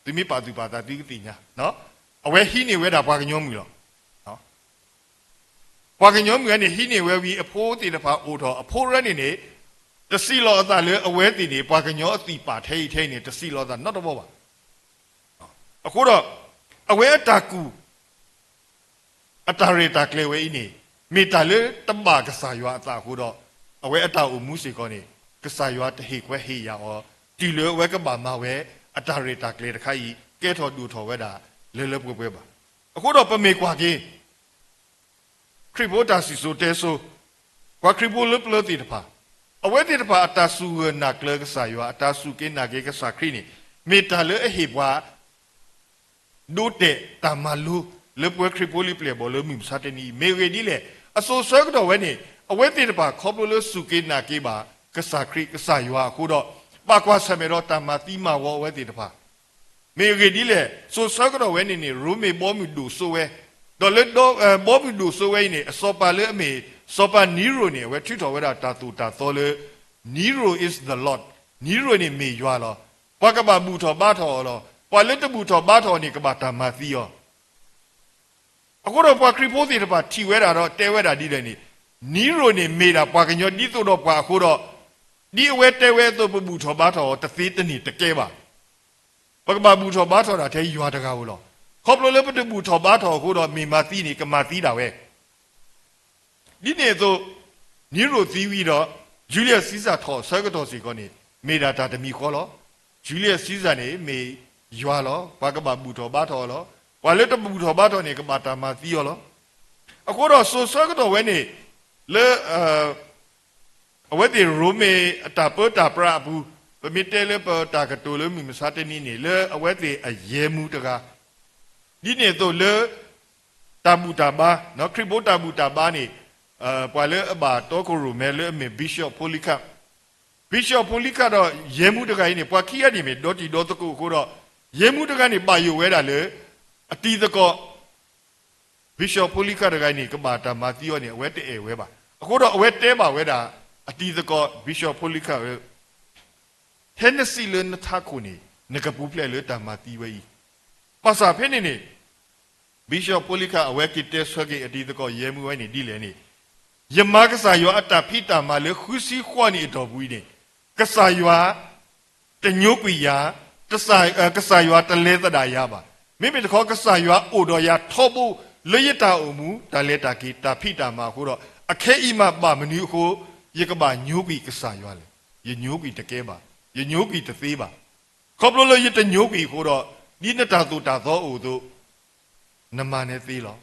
ဒီမိပါသူပါတာဒီကတိညာနော်အဝဲဟိနေဝဲတာပွာကညောမူလောပွာကညောမြဲနေဟိနေဝဲပြီးအဖိုးတည်တဖာအိုတော်အဖိုးရနေနေတစီလောအသားလေအဝဲတည်နေပွာကညောအတိပါထိနေတစီလောသားnotတော့ပါအခုတော့အဝဲအတာကူအတာရတာကလေးဝဲနေမိတာလေတမကစားရွာအတာခုတော့အဝဲအတာအမှုစီကောနေကစားရွာတဟိခွဲဟိရအောတီလေဝဲကပါမဝဲအတာရတာကလေးတခါကြီးကဲထော်တူထော်ဝဲတာလဲလဲပွဲပါအခုတော့ပမေကွာကြီးခရိဘောတာစီဆိုတဲဆိုကွာခရိဘောလပလတိတဖာအဝဲတိတဖာအတာဆူနာကလကဆာယောအတာဆူကေနာကေကဆာခရိနေမေတာလေအဟေဘွာဒုတေတမလူလေပွဲခရိဘောလိပလေဘောလမိမစတနီမေဝေဒီလေအဆိုဆွဲကတော့ဝဲနေအဝဲတိတဖာခေါပလလဆူကေနာကေပါကဆာခရိကဆာယောအခုတော့ပါကွာဆမေရောတမတိမဝဝဲတိတဖာမေဝေဒီလေဆိုဆွဲကတော့ဝဲနေနေရူမေဘောမီဒူဆိုဝဲတော့လေတော့ဘောဘီဒူဆိုဝဲနေအစောပါလေအမေစောပါနီရိုနေဝဲထွတော်ဝဲတာတာတူတာတော်လေနီရို is the lord နီရိုနေမေရွာလောဘကဘာဘူးတော်ဘာတော်လောပွာလက်တဘူးတော်ဘာတော်နေကဘာတာမသီယောအခုတော့ပွာခရိပိုးစီတပါထီဝဲတာတော့တဲဝဲတာဒီတယ်နီရိုနေမေတာပွာကညောဒီဆိုတော့ပွာအခုတော့ဒီအဝဲတဲဝဲသို့ဘူးတော်ဘာတော်တသေးတနေတကဲပါဘကဘာဘူးတော်ဘာတော်တာထဲရွာတကားဘူးလောခေါပလိုလေပတဘူထော်ဘာထော်ကိုတော့မိမာသီးနေကမာသီးတာပဲဒီနေ့ဆိုနီရိုသီးပြီးတော့ဂျူလီယက်စီဇာထော်ဆဲကတော်စီကောနေမေဒါတာတမီခေါ်လောဂျူလီယက်စီဇာနေမေရွာလောဘာကဘာဘူထော်ဘာထော်လောဝါလက်တဘူထော်ဘာထော်နေကမာတာမာသီးရောလောအခုတော့ဆိုဆဲကတော်ဝဲနေလေအဝဲဒီရိုမေအတာပေါ်တာပရာဘူးပမီတဲလေပေါ်တာကတိုလေမိမစားတနီနေလေအဝဲဒီအယေမှုတကားဒီနေ့တော့လေတာဘူတာဘာနော်ခရိဘောတာဘူတာဘာနေပွာလေအဘာတော့ကိုရူမဲလေမေဘီရှော့ပိုလီကာတော့ယေမှုတကိုင်းနေပွာခီရနေမေဒေါ်တီဒေါ်တကူကိုတော့ယေမှုတကနေပါယူဝဲတာလေအတီးတကောဘီရှော့ပိုလီကာတကိုင်းနေကဘာတာမာတီယောနေအဝဲတဲဝဲပါအခုတော့အဝဲတဲပါဝဲတာအတီးတကောဘီရှော့ပိုလီကာဟန်နစီလန်ထခုနေငကပူပလေလေတာမာတီဝဲပါစာဖဲနေနေဘီရှော့ပိုလီကာအဝဲကီတဲဆွဲကအတီးတကောရဲမှုဝဲနေဒီလေနေယမကဆာယောအတာဖိတာမလေခူစီခွာနေတော်ဘူးနေကဆာယောတညုတ်ကွေယာတဆာကဆာယောတလဲသတာရပါ မိမိတခေါကစားရွာအိုတော်ရထောဖို့လရတာအမှုတာလက်တာကီတာဖိတာမှာခုတော့အခဲအိမပါမနည်းကိုရကပါညိုးပြီးကစားရွာလေရညိုးပြီးတကဲပါရညိုးပြီးတသေးပါခေါပလိုလရတညိုးပြီးခုတော့ဒီနတာသူတာသောအိုတို့နမနဲ့သေးလော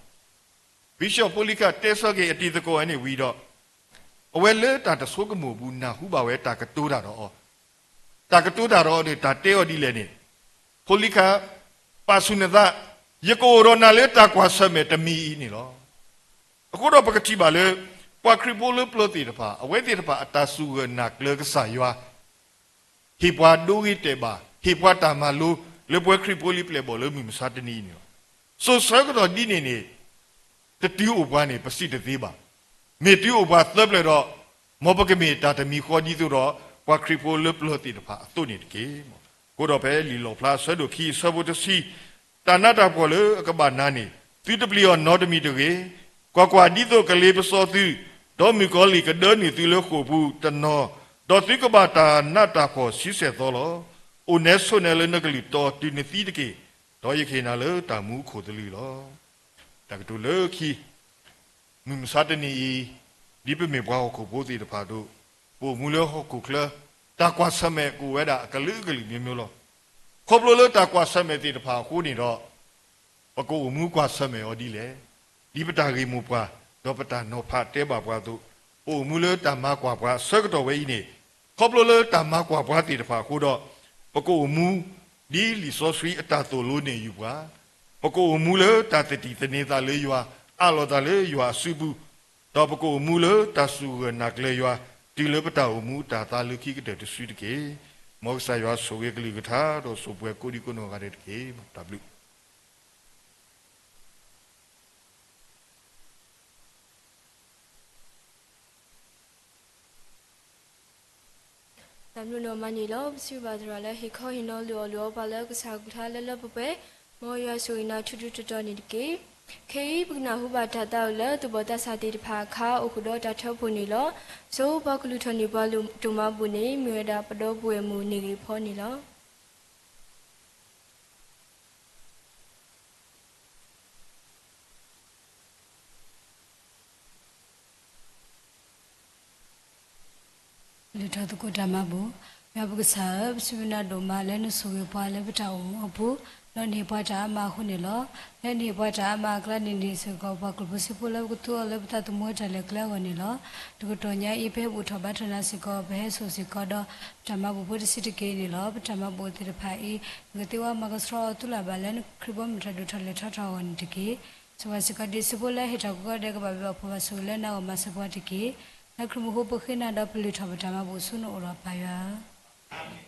ဘီရှော့ပိုလီကတဲဆော့ကေအတီတကောအနေဝီတော့အဝဲလေတာတဆိုးကမှုဘူးနာဟုပါဝဲတာကတိုးတာတော့တာကတိုးတာတော့နေတာတဲော်ဒီလေနေပိုလီကပါဆုနဒယကိုရိုနာလေတာကွာဆမေတမီနေလောအခုတော့ပကတိပါလေပွာခရီပိုလပလတီတပါအဝဲတီတပါအတဆူကနာကလကဆာယွာဟိပွာဒူရီတေဘာဟိပွာတာမလူလေပွာခရီပိုလီပလေဘောလေမီမစာတနီနေဆိုဆာကတော့ဒီနေတတီးဥပကနေပစီတသေးပါမေတီးဥပသပ်လေတော့မောပကမေတာတမီခေါ်ကြီးဆိုတော့ပွာခရီပိုလပလတီတပါအတုနေတကေကိုတော့ပဲလီလောဖလာဆွဲတို့ခီဆဘုတစီတာနာတာပေါ်လေကဘာနာနေတီတပလီယောနော်တမီတကေကွာဒီတော့ကလေးပစောသူဒေါ်မီကောလီကဒနီတီလခုဘူးတနောဒေါ်တိကဘာတာနာတာခေါ်စီဆက်တော်လောအိုနေဆွနယ်လေနကလီတော်တီနေတီတကေဒေါ်ရခေနာလေတာမူခိုတလီလောတကတူလေခီမမစာတနီဒီပမေဘွားကိုပိုးတီတဖာတို့ပိုမူလေဟောကုကလာတာကွာဆမဲကိုဝဲတာကလူကလီမျိုးလောခေါပလိုလေတာကွာဆမဲတီတဖာခိုးနေတော့ပကိုမူကွာဆမဲော်ဒီလေဒီပတာဂီမူပွားဒေါပတာနောဖာတဲပါပွားတို့အိုမူလေတာမကွာပွားဆကတော်ဝဲကြီးနေခေါပလိုလေတာမကွာပွားတီတဖာခိုးတော့ပကိုမူဒီလီဆိုဆွီအတာတိုလိုနေယူပွားပကိုမူလေတာတတီတနေတာလေရွာအလောတာလေရွာစုဘူးတော့ပကိုမူလေတာဆူနာကလေရွာဒီလေပတာမူတာတာလူခိကတဲ့ဆွီတကေမောဆာရွာဆိုဝေကလီကထာတော့ဆိုပွဲကိုဒီကိုနောကတဲ့ကေတဘလူတမ်လူနိုမနီလောစုပါဒရလဲဟီခေါဟီနိုလောပါလဲကစားကူထားလဲလပပဲမောရဆိုရင်ထူးထူးတော်နေတကေခေဘကနာဟုပါတတောက်လဲသူဘောတစာတိတဖာခါအခုတော့တထောက်ဖို့နေလောဆိုဘကလူထနေဘလူတူမဘူးနေမြေတာပတော့ပွေမှုနေကြီးဖောနေလောလူတော်ကိုဓမ္မဘူးမြတ်ဘုရားဆဝနာတော်မှာလည်းနဆိုရပါလည်းပတောင်းမဘူးလောနေပွားတာမှာခုနေလောလည်းနေပွားတာမှာကလနေနေစကောဘကလပစီပလကတူလည်းပတတမောတယ်ကလကနေလောတကတော်ညာအိဖေဘူထဘထနာစကောဘဲဆိုစကောတော့ဓမ္မဘူးဘုဒ္ဓစိတကေနေလောဓမ္မဘူးတိဖိုင်ငတိဝမကစရတူလာဘလည်းခရဘမထဒုထလေထထဝန်တကေစဝစကဒီစပလဟေတကောတဲ့ကဘဘဖဝဆူလည်းနောက်မစပွားတကေနခရမဟုပခိနာဒပလိထဘဓမ္မဘူးဆုနောရပါယအာမင်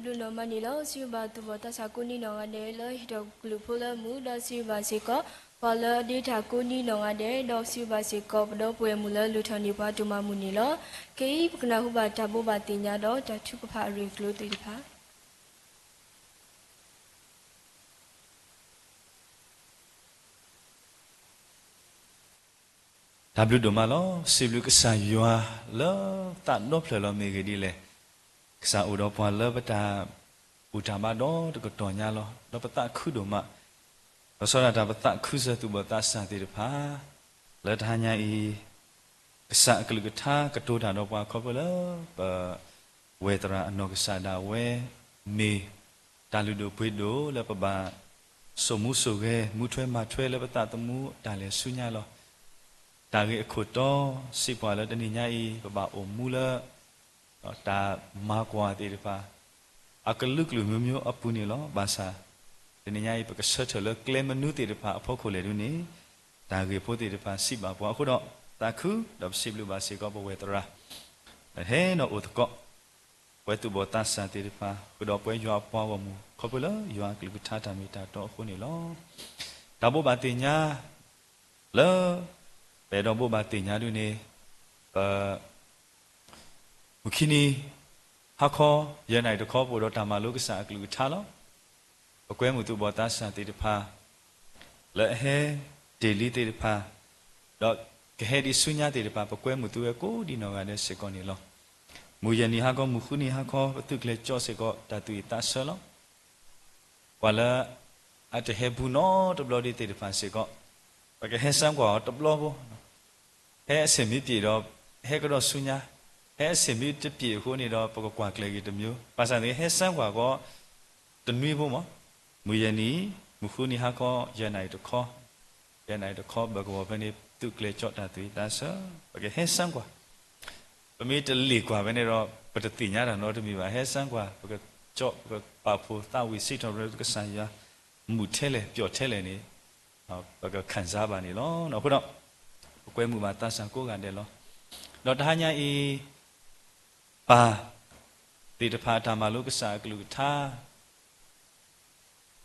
W normani lo siba tu bota sakuni nongade lo hito glupula mu do siba siko pala di takuni nongade do siba siko do pue mula lutoni pa tuma muni lo kei pukna huba tabu batinya do tatu pa riflu tu pa W domalo siblu kesayua lo tak no plelo megedi le kesa udo pa lo beta utama do de kotonya lo do peta khu doma lo sora da peta khu sa tu bata sa ti de pha le thanya I kesa kelukatha kato da do pa kho lo pa wetra ano kesa da we me dalu do pwe do le pa ba somu so ge mu thwe ma thwe le peta tamu da le sunya lo ta ge khu to si pa le tani nya I pa ba o mu le ta ma kwa ti de pha akaluk lu myo myo apu ni lo ba sa tani nya I pa ka sa le claim menu ti de pha apho kho le du ni ta ge pho ti de pha si ba pho khu do ta khu do si lu ba si ko bo we tra he no ut ko we tu bo ta sa ti de pha khu do pwe yo pa wo mu kho pu lo yo a klu tha ta mi ta to khu ni lo ta bo ba ti nya le pe do bo ba ti nya du ni mukini hakho ye nai to kho bo do ta ma lo ka sa klu tha lo ba kwe mu tu bo ta sa ti de pha le he daily ti de pha do ke he di sunya ti de pha ba kwe mu tu ye ko di no ga ne se ko ni lo mu ye ni ha ko mu khu ni ha ko tu kle cho se ko ta tu ta sa lo wala at he bu no to blo di ti de pha se ko ba ke he sam ko to blo bo he se mi pi do he ko do sunya he se mi ti pi ko ni do ba ko kwa kle gi de myo pa sa ni he sam kwa ko to nui bo mo mu ye ni mu khu ni ha ko ye nai to kho ye nai to kho ba ko ba ni tu kle cho ta tu ta sa ba ke he sam kwa ba mi te li kwa ba ni do ba te ti nya da no to mi ba he sam kwa ba ke cho ba pa phu ta wi si to ro ka sa ya mu the le pyo the le ni ba ke khan sa ba ni lo no khu do ko mu ba ta sa ko ga de lo do ta nya I pa ti de pha ta ma lo ka sa klu tha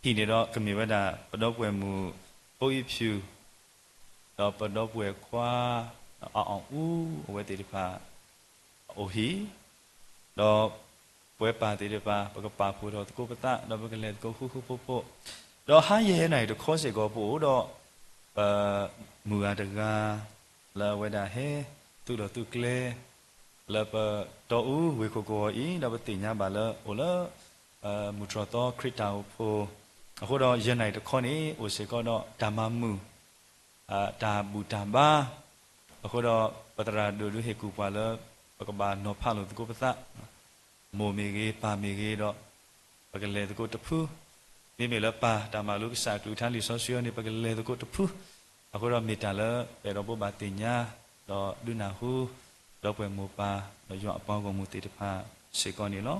hi ne do ka mi wa da pa do pwe mu po yi phyu do pa do pwe kwa a u we ti de pha o hi do pwe pa ti de pha pa ka pa phu do ko pa ta do pa ka le ko khu khu po po do ha ye nai do kho se ko po do mu ga da ga la we da he tu do tu kle la pa do u we ko ko I do pa ti nya ba la o la mu tro to krita phoအခုတော့ရနိုင်တခေါနေအိုစေကောတော့ဓမ္မမှုဒါဘူတံပါအခုတော့ပတရာဒုလူဟေကူပါလပကဘာနောဖာလို့တကုပသမိုမီကြီးပါမီကြီးတော့ပကလေတကုတဖူးမိမိလပါဓမ္မလူကစာကူထန်လီဆောဆီယနေပကလေတကုတဖူးအခုတော့မေတ္တာလပေတော့ဘဘာတင်ညာတော့ဒုနာဟုတော့ပွဲမူပါတော့ရောအပေါင်းကမှုတေတဖာစေကောနေလော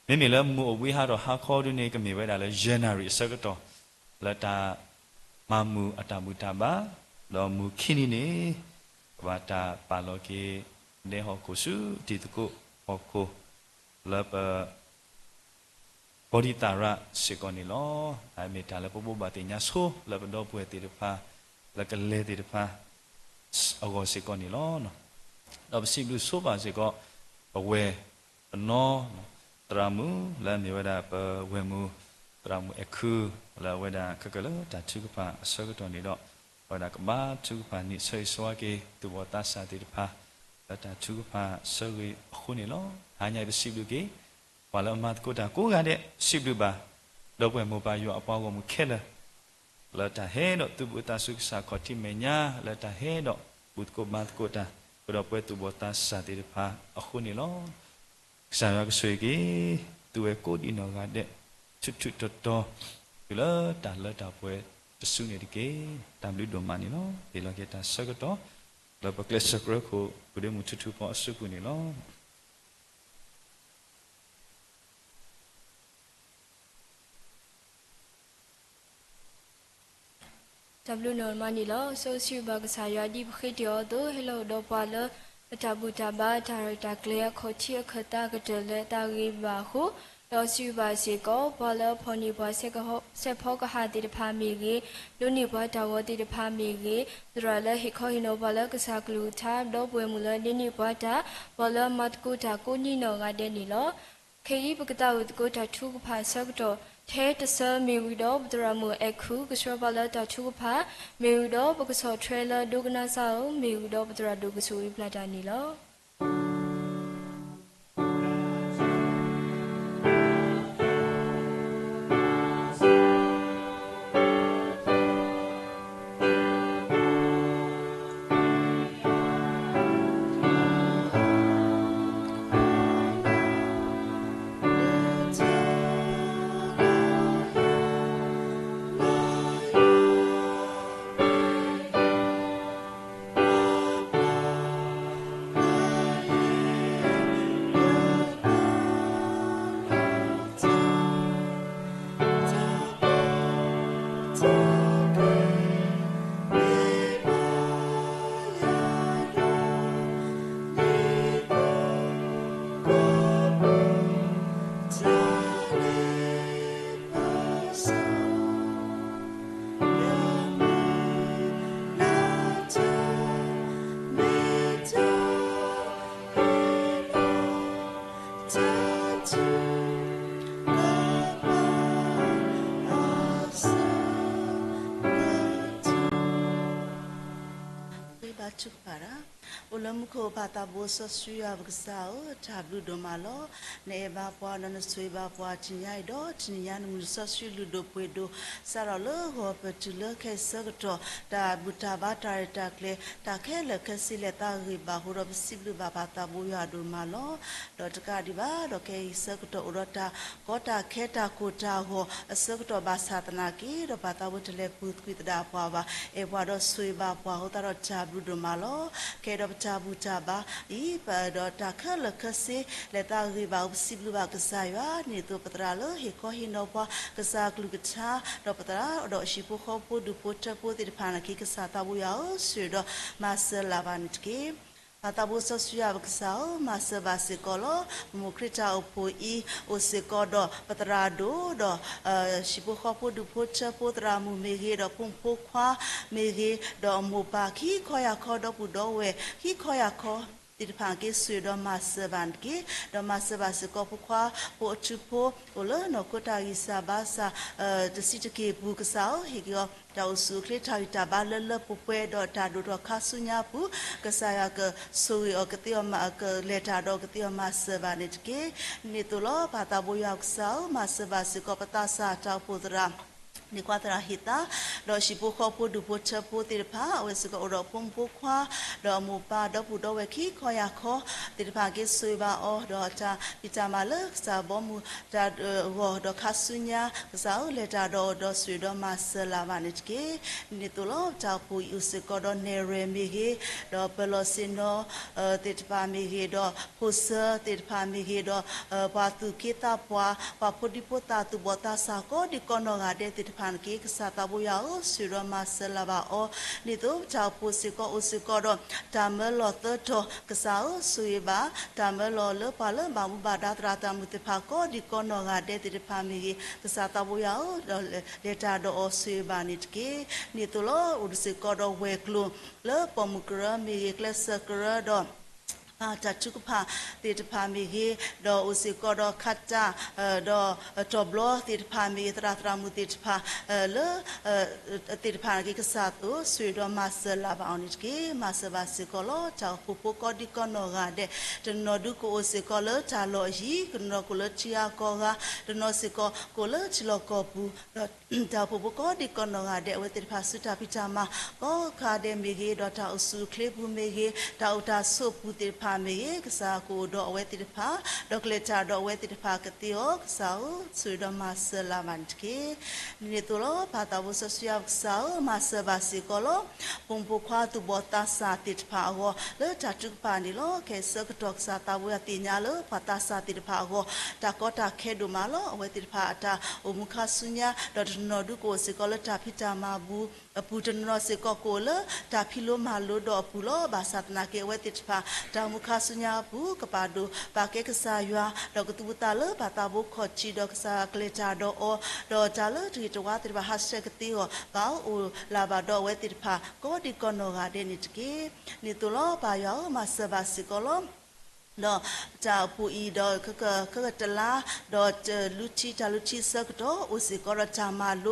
မိမိလည်းမူအဝေးဟာတော့ဟာခေါ်ဒုနေကမြေဝဲတာလဲ January စကတော့လတာမမူအတမူတပါလောမူခင်းနေဝါတာပါလောကေနေဟောကိုစုတီတကုဟောကိုလပဘောဒီတာရစေကောနေလောအမေတာလဲပပဘာတင်ညာဆိုလပတော့ပွဲတေတဖာလကလေတေတဖာအကောစေကောနေလောနော်တော့ပစီလူဆိုပါစေကောအဝဲနော်တရာမူလာမြေဝဒပဝဲမူတရာမူအခုလာဝဒကကလတာချုကပါအစကတော်နေတော့ဝဒကဘာချုကပါနိဆွေဆွာကေသူဝတာစာတိတဖာတာချုကပါဆွေခုနေလောဟာညာပစီလူကေဝလာမတ်ကိုတာကိုကတဲ့စီလူပါတော့ပွဲမပါရောအပေါင်းကမခဲလာလာတာဟဲတော့သူဘတာဆုစာခေါတိမညာလာတာဟဲတော့ဘုတ်ကိုမတ်ကိုတာတော့ပွဲသူဘတာစာတိတဖာအခုနေလောစာရကဆွေကြီးသူရဲ့ကိုဒီနော်ကတဲ့ချွတ်ချွတ်တော်တော်ဒီလာတာလာတာပွဲတဆုနေဒီကေတမ်လူဒိုမနီနော်ဒီလာကေတာစကတော့လဘကလစကရကိုဘုဒ္ဓမူချွတ်ချွတ်ပေါ်အဆုကူနေလော W normani lo so si ba ka sa ya di phit yo do hello do pa lo ta bu ta ba director clear kho chi khata ka de le ta gi ba ho လောစီပါစီကောဘာလဖော်နီဘွားဆက်ဖောကဟာတိတဖာမီကြီးလူနီဘွားတာဝတိတဖာမီကြီးဒရလဟိခောဟိနောဘာလကစားကလူသာတော့ပွဲမူလနိနိဘွားတာဘာလမတ်ကူတာကိုနီနောကတဲ့နီလောခေဤပကတာဝတကိုတာထုကဖာဆက်တော့ထဲတဆမေဝီတော့ဒရမူအခုကစရဘာလတာထုကဖာမေဝီတော့ပကစောထရလာဒုကနာဆောမေဝီတော့ပဒရဒုကဆူပလာတာနီလောชุกปาระอุลมุโคปาตาโบสสุยาบกษาทาบลุดมาลอเนบาปวานนสวยบาปวาจิญญาดอจิญญานุมุสสุลุดปวยโดสารเลหอปตุเลเคสกตตาบุตาบาตาตาเคลตาเคเลเคสิเลตาริบาหุรบสิบลุบาปาตาโบยาดุมาลอดอตกาดิบาดอเคสกตอุรตาโกตาเคตาโกตาโหสกตบาสาตนากีดอปาตาบุตเลปุตกิตดาปวาบาเอวาดอสวยบาปวาหุตารจาบลุดมาลอเคดอปจาบุตาบาอีปาดอตาเคเลเคสิเลตาริบาสิบลุบากษายานิตุปตราเลเฮโคหินอปากษากลุกชาดอปตราดอชิปุขอปุดุปุตปุติพานากิกษาตาบุยาสุดมาเซลาวันตกีปาตาบุสสุยาบกษามาเซบาสิกอลมุคริตาอุปอีอุสิกอดอปตราโดดชิปุขอปุดุปุตปุตรามุเมเกดอพุงปุควาเมเกดอมุปาคีคอยาคอดอปุดอเวคีคอยาคอติดพังกิสุดมาสบันกิดมาสบาสกอพุควาปุชุโพโอเลนกุตาอิสาบาสาตสิตเกบุกษาฮิกอดาวสุคลิทาวิตาบาเลปุเปดอตาดูดอคาสุญญาปุกษายากสุยอกติอมากเลตาดอกติอมาสบานิตเกนิตุโลปาตาบุยากษามาสบาสกอปตาสาตาปุตรานิควาตราหิตาดอชิปุขอปุดุปุชปุติรพาเวสกอรปุมปุควาดอมูปาดอปุดอเวคีคอยาคอติรพาเกสุยบาอดอจาปิจามาเลสาบอมูตาโวดอคาสุญญาสาวเลตาดอสุยดอมาสลาวานิเกนิตุโลจาปุยุสกอดอเนเรมิเกดอเปโลซิโนติรพามิเกดอพุสติรพามิเกดอปาตุกิตาปวาปาปุดิปุตาตุบตาสาโกดิกอนงาเดติรพากิกษาตาบุยาสุรมาสลาบาโอนิตุจาปุสิกออุสิกอดตามลอเตโตกษาสุยบาตามลอเลปาเลบามุบาดาตราตามุติภาโกดิกอนงาเดติพามิกษาตาบุยาเลตาดอสุยบานิตกินิตุโลอุสิกอดเวกลุเลปมุกระมิเกลสกระดอาจัดชุกพาติดพามีเกดออุสิกอดอคัจจาดอจอบล้อติดพามีตราตรามุติดพาเลติดพากิกษาตุสุยดอมาสลาบาอนิตกิมาสบาสิกอลจาปุปกอดิกอนอกาเดตนอดุโกอุสิกอลจาลอยีกนอกุลชิยากอกาตนอสิกอกุลชิลอกอปูจาปุปกอดิกอนอกาเดเวติดพาสุตาพิจามาก็คาเดมีเกดอตาอุสุเคลปุเมเกตาอุตาสุปุติพาเมย์กษากูดอกเวติดพาดอกเลจาดอกเวติดพากติโอกษาสุดมาสลามันกีนิตุโลปาตาบุษสุยากษามาสบาสิกโลปุมปุควาตุบตาสาติดพาโกเลจัดจุกปานิโลเคสกตอกสาตาบุยติญาเลปาตาสาติดพาโกตากตาเคดุมาโลเวติดพาตาอุมุขสุญญาดอกนอดุโกสิกโลตาพิจามาบูปูจนนอสิกโกเลตาพิโลมาโลดอปุโลบาสัตนาเกเวติดพาตามุ คาสุญญาบุกปาดูปาเกกษายัวดอกตุบุตาเลปาตาบุขอจีดอกษาเกลจาดอดอจาเลทีตวาติบาฮัสเซกติโอปาอูลาบาดอเวติพาก็ดิกอนโนกาเดนิตกีนิตุลอปายามาสบาสิกอลดอจาปูอีดอก็จะลาดอจะลุชิสักดออุสิกอรจามาโล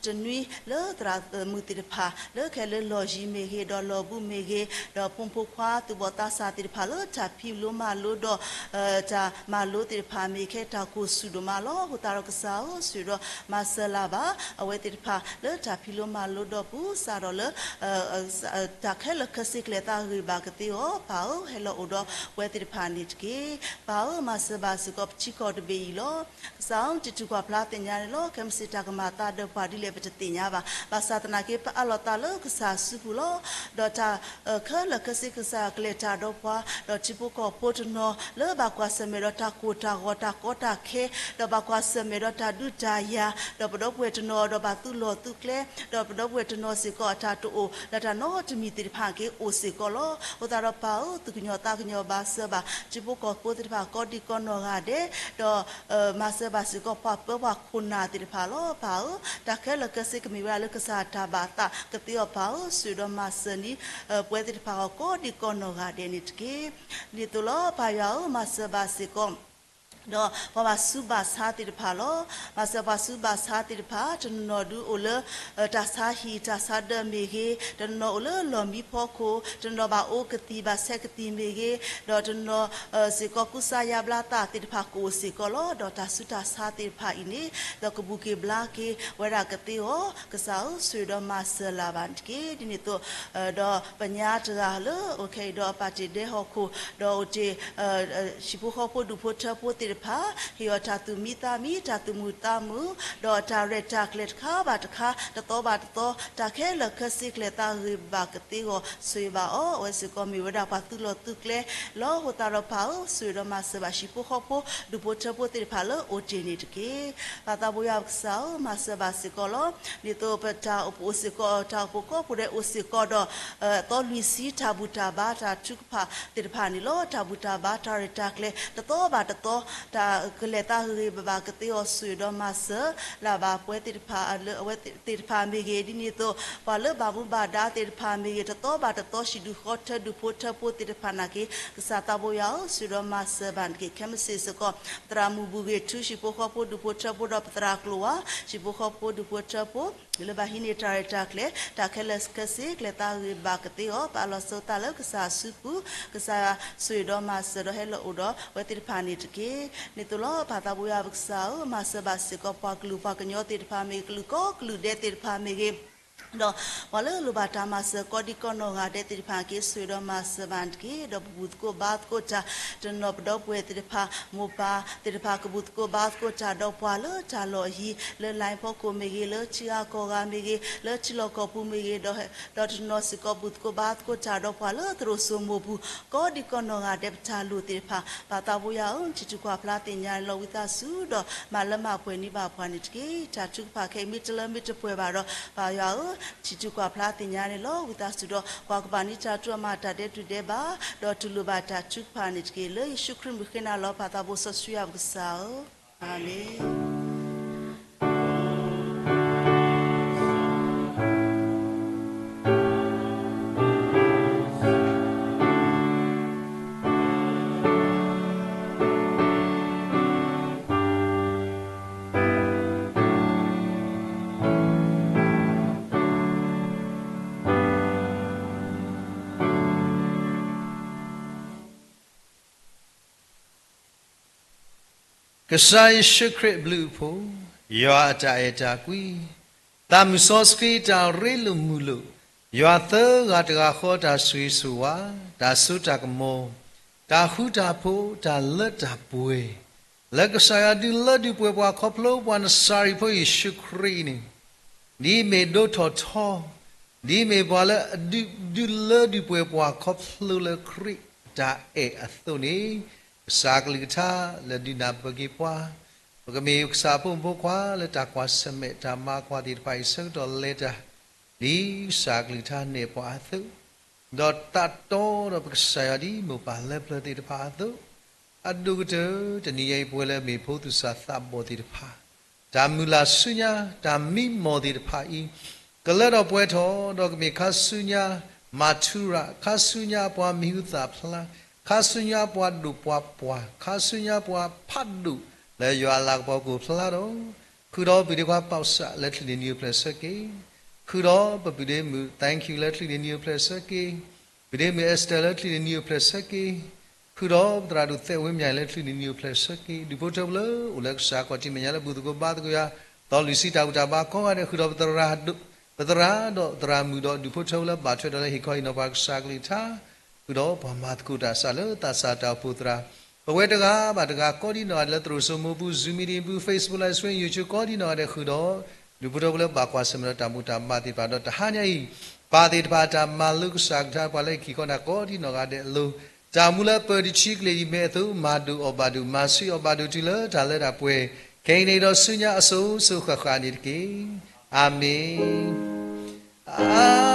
จะนุยเลตรามุติพาเลแค่เลลอจิเมเกดอลอบุเมเกดอปุ่มพุควาตุบตาสาติพาเลจะพิโลมาโลดอจะมาโลติพาเมเกตากุสุดมาโลหุตารกษาสุดมาเซลาบาเอาไว้ติพาเลจะพิโลมาโลดอปุสารเลจะแค่เลคสิกเลตาริบากติโอปาเฮลโอดอไว้ติพานิตกีปาวมาสบาสกอบชิคอดเบยโลสาวจิตุกว่าพลาติญาโลเคมสิตากมาตาเดปาดิเลปจติญาบาบาสาตนาเกปอลตาโลกษาสุกุโลดอตาเคลกสิกษาเกเลตาดอปวาดอจิปุกอโพตโนเลบากวาสเมรตากูตากอตากอตาเคดอบากวาสเมรตาดุจายาดอบดอเวตโนดอบาตุโลตุเคลดอบดอเวตโนสิกอตาตุโอดาตาโนจมีติพาเกโอสิกอโลอุตารปาวตุกญอตากญอบาสบาจิปุกอโพติพากอดิกอนกาเดดอมาสบาสิกอปาเปวาคุณนาติพาโลปาวตาเคลกสิกมีวาลกษาตาบาตากติอปาวสุดมาสนีปวยติพากอดิกอนกาเดนิตกีนิตุโลปายามาสบาสิกอดอพอมาสุบาสาติพาโลมาสบาสุบาสาติพาจนนอดูโอเลตาสาฮีตาสาเดเมเกจนนอโอเลลอมีพอโคจนนอบาโอกติบาเซกติเมเกดอจนนอสิกอกุสายาบลาตาติพาโกสิกอโลดอตาสุตาสาติพาอินีดอกบุเกบลาเกเวรากติโอกษาสุดมาสลาบันเกดินิโตดอปัญญาตราเลโอเคดอปาติเดฮอโคดอโอเจชิบุฮอโพดูโพเทโพติพาฮิอตาตุมิตามิตาตุมุตามุดอตาเรตาเคลตคาบาตคาตโตบาตโตตาเคลคสิกเลตาริบากติโกสุยบาโอเวสิกอมิวดาปาตุโลตุเคลโลโหตารพาสุยดมาสบาชิปุขโพดูโพเทโพติพาเลโอเจนิตเกปาตาบุยาบสาวมาสบาสิกอโลนิโตเปตาอุปสิกอตาปุโกปุเรอุสิกอดตอลุสีตาบุตาบาตาทุกพาติพานิโลตาบุตาบาตาเรตาเคลตโตบาตโตตาเกเลตาฮือบากติอสุดมาสลาบาปวยติพาเลเวติพาเมเกดินิโตปาเลบาบุบาดาติพาเมเกตโตบาตโตชิดุขอเทดูโพเทโพติพานาเกสาตาโบยาสุดมาสบันเกเคมสิสกอตรามูบุเกทุชิโพขอโพดูโพเทโพดอปตรากลัวชิโพขอโพดูโพเทโพเลบาฮินิตาเรตาเคลตาเคลสกสิเคลตาฮือบากติอปาลอโซตาเลกษาสุปุกษาสุดมาสโดเฮโลอุดเวติพานิตเกนิตุโลปาตาบุยาบสาวมาสบาสิกอปากลูปากญอติพาเมกลูก็กลูเดติพาเมเกดอวาเลลูบาตามาสกอดิกอนงาเดติพาเกสุดมาสบันเกดอบุตโกบาตโกจาจนอบดอเวติพาโมปาติพากบุตโกบาตโกจาดอปวาเลจาโลฮีเลไลพอโกเมเกเลชิอาโกกาเมเกเลชิโลกอปูเมเกดอจนอสิกอบุตโกบาตโกจาดอปวาเลตรสุโมบุกอดิกอนงาเดจาลูติพาปาตาบุยาอุนจิจุกวาพลาติญาโลวิตาสุดอมาลมาพวยนิบาพวานิตเกจาจุกพาเคมิตเลมิตพวยบารอปายาจิจุกวาพลาติญาโลวิตาสุดอกวากบานิจาตุมาตาเดตุเดบาดอตุลูบาตาจุกพานิตเกเลยิชุคริมบุเคนาโลปาตาบุสสุยาบุษาวอาเมกษายชุคริบลูโพยาจาเอจากวีตามสอสกีตาเรลุมุลุยาเตกาตกาขอตาสวีสุวาตาสุตากโมตาหุตาโพตาเลตาปวยและกษายดิลดิปวยว่าขอบโลวันสาริพยชุครีนี่เมโดทอทอนี่เมบาลดิลดิปวยว่าขอบโลเลครีตาเออัตโตนีสากลิกทาและดินาบกิปวาปกมีอุกษาปุ่มพวกว่าและตากว่าสเมตามาควาติไปสักดอลเลตานี่สากลิกทาเนปวาตุ đó ta to đó bậc sai đi một bà lép lép thì phá tu adu kete tani ai pole me photu sa thap bo ti pha damula sunya dami mo ti pha I kala do pwe tho do me khasunya mathura khasunya pwa mihuta phla khasunya pwa du pwa khasunya pwa phadu le ywa la bo ko phla do khu do bi de kwa paw sa let li new place ke khu do bi de mu thank you let li new place ke bi de mu esther let li new place ke khu đó tra được theo với nhà lên trên nhiều place cái đi bộ trâu lớn, ulah sa qua chỉ nhà là bùi có ba cái ya, tao lì xì tao ba có ai khu đó tra đó tra mù đó đi bộ trâu là ba chỗ đó là hi coi nó ba sa cái tha, khu đó ba mat khu đã sa lơ ta sa tao putra, vậy đó ba đó có đi nói là trâu số mù bu zoom đi bu Facebook livestream YouTube có đi nói là khu đó đi bộ trâu là ba qua xem là tamu tam ma thì ba đó ta hai nhảy, ba thì ba tam ma lúc sa tha ba lại khi con nào có đi nói là lu Jamula perdichik lady metu madu obadu masi obadu tila talera pue kaine do sunya aso sukha khanir ki amen amen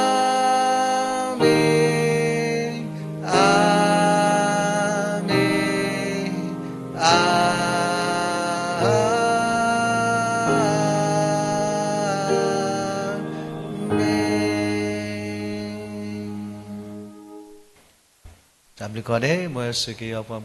amen Sambil kode, mau sekali apa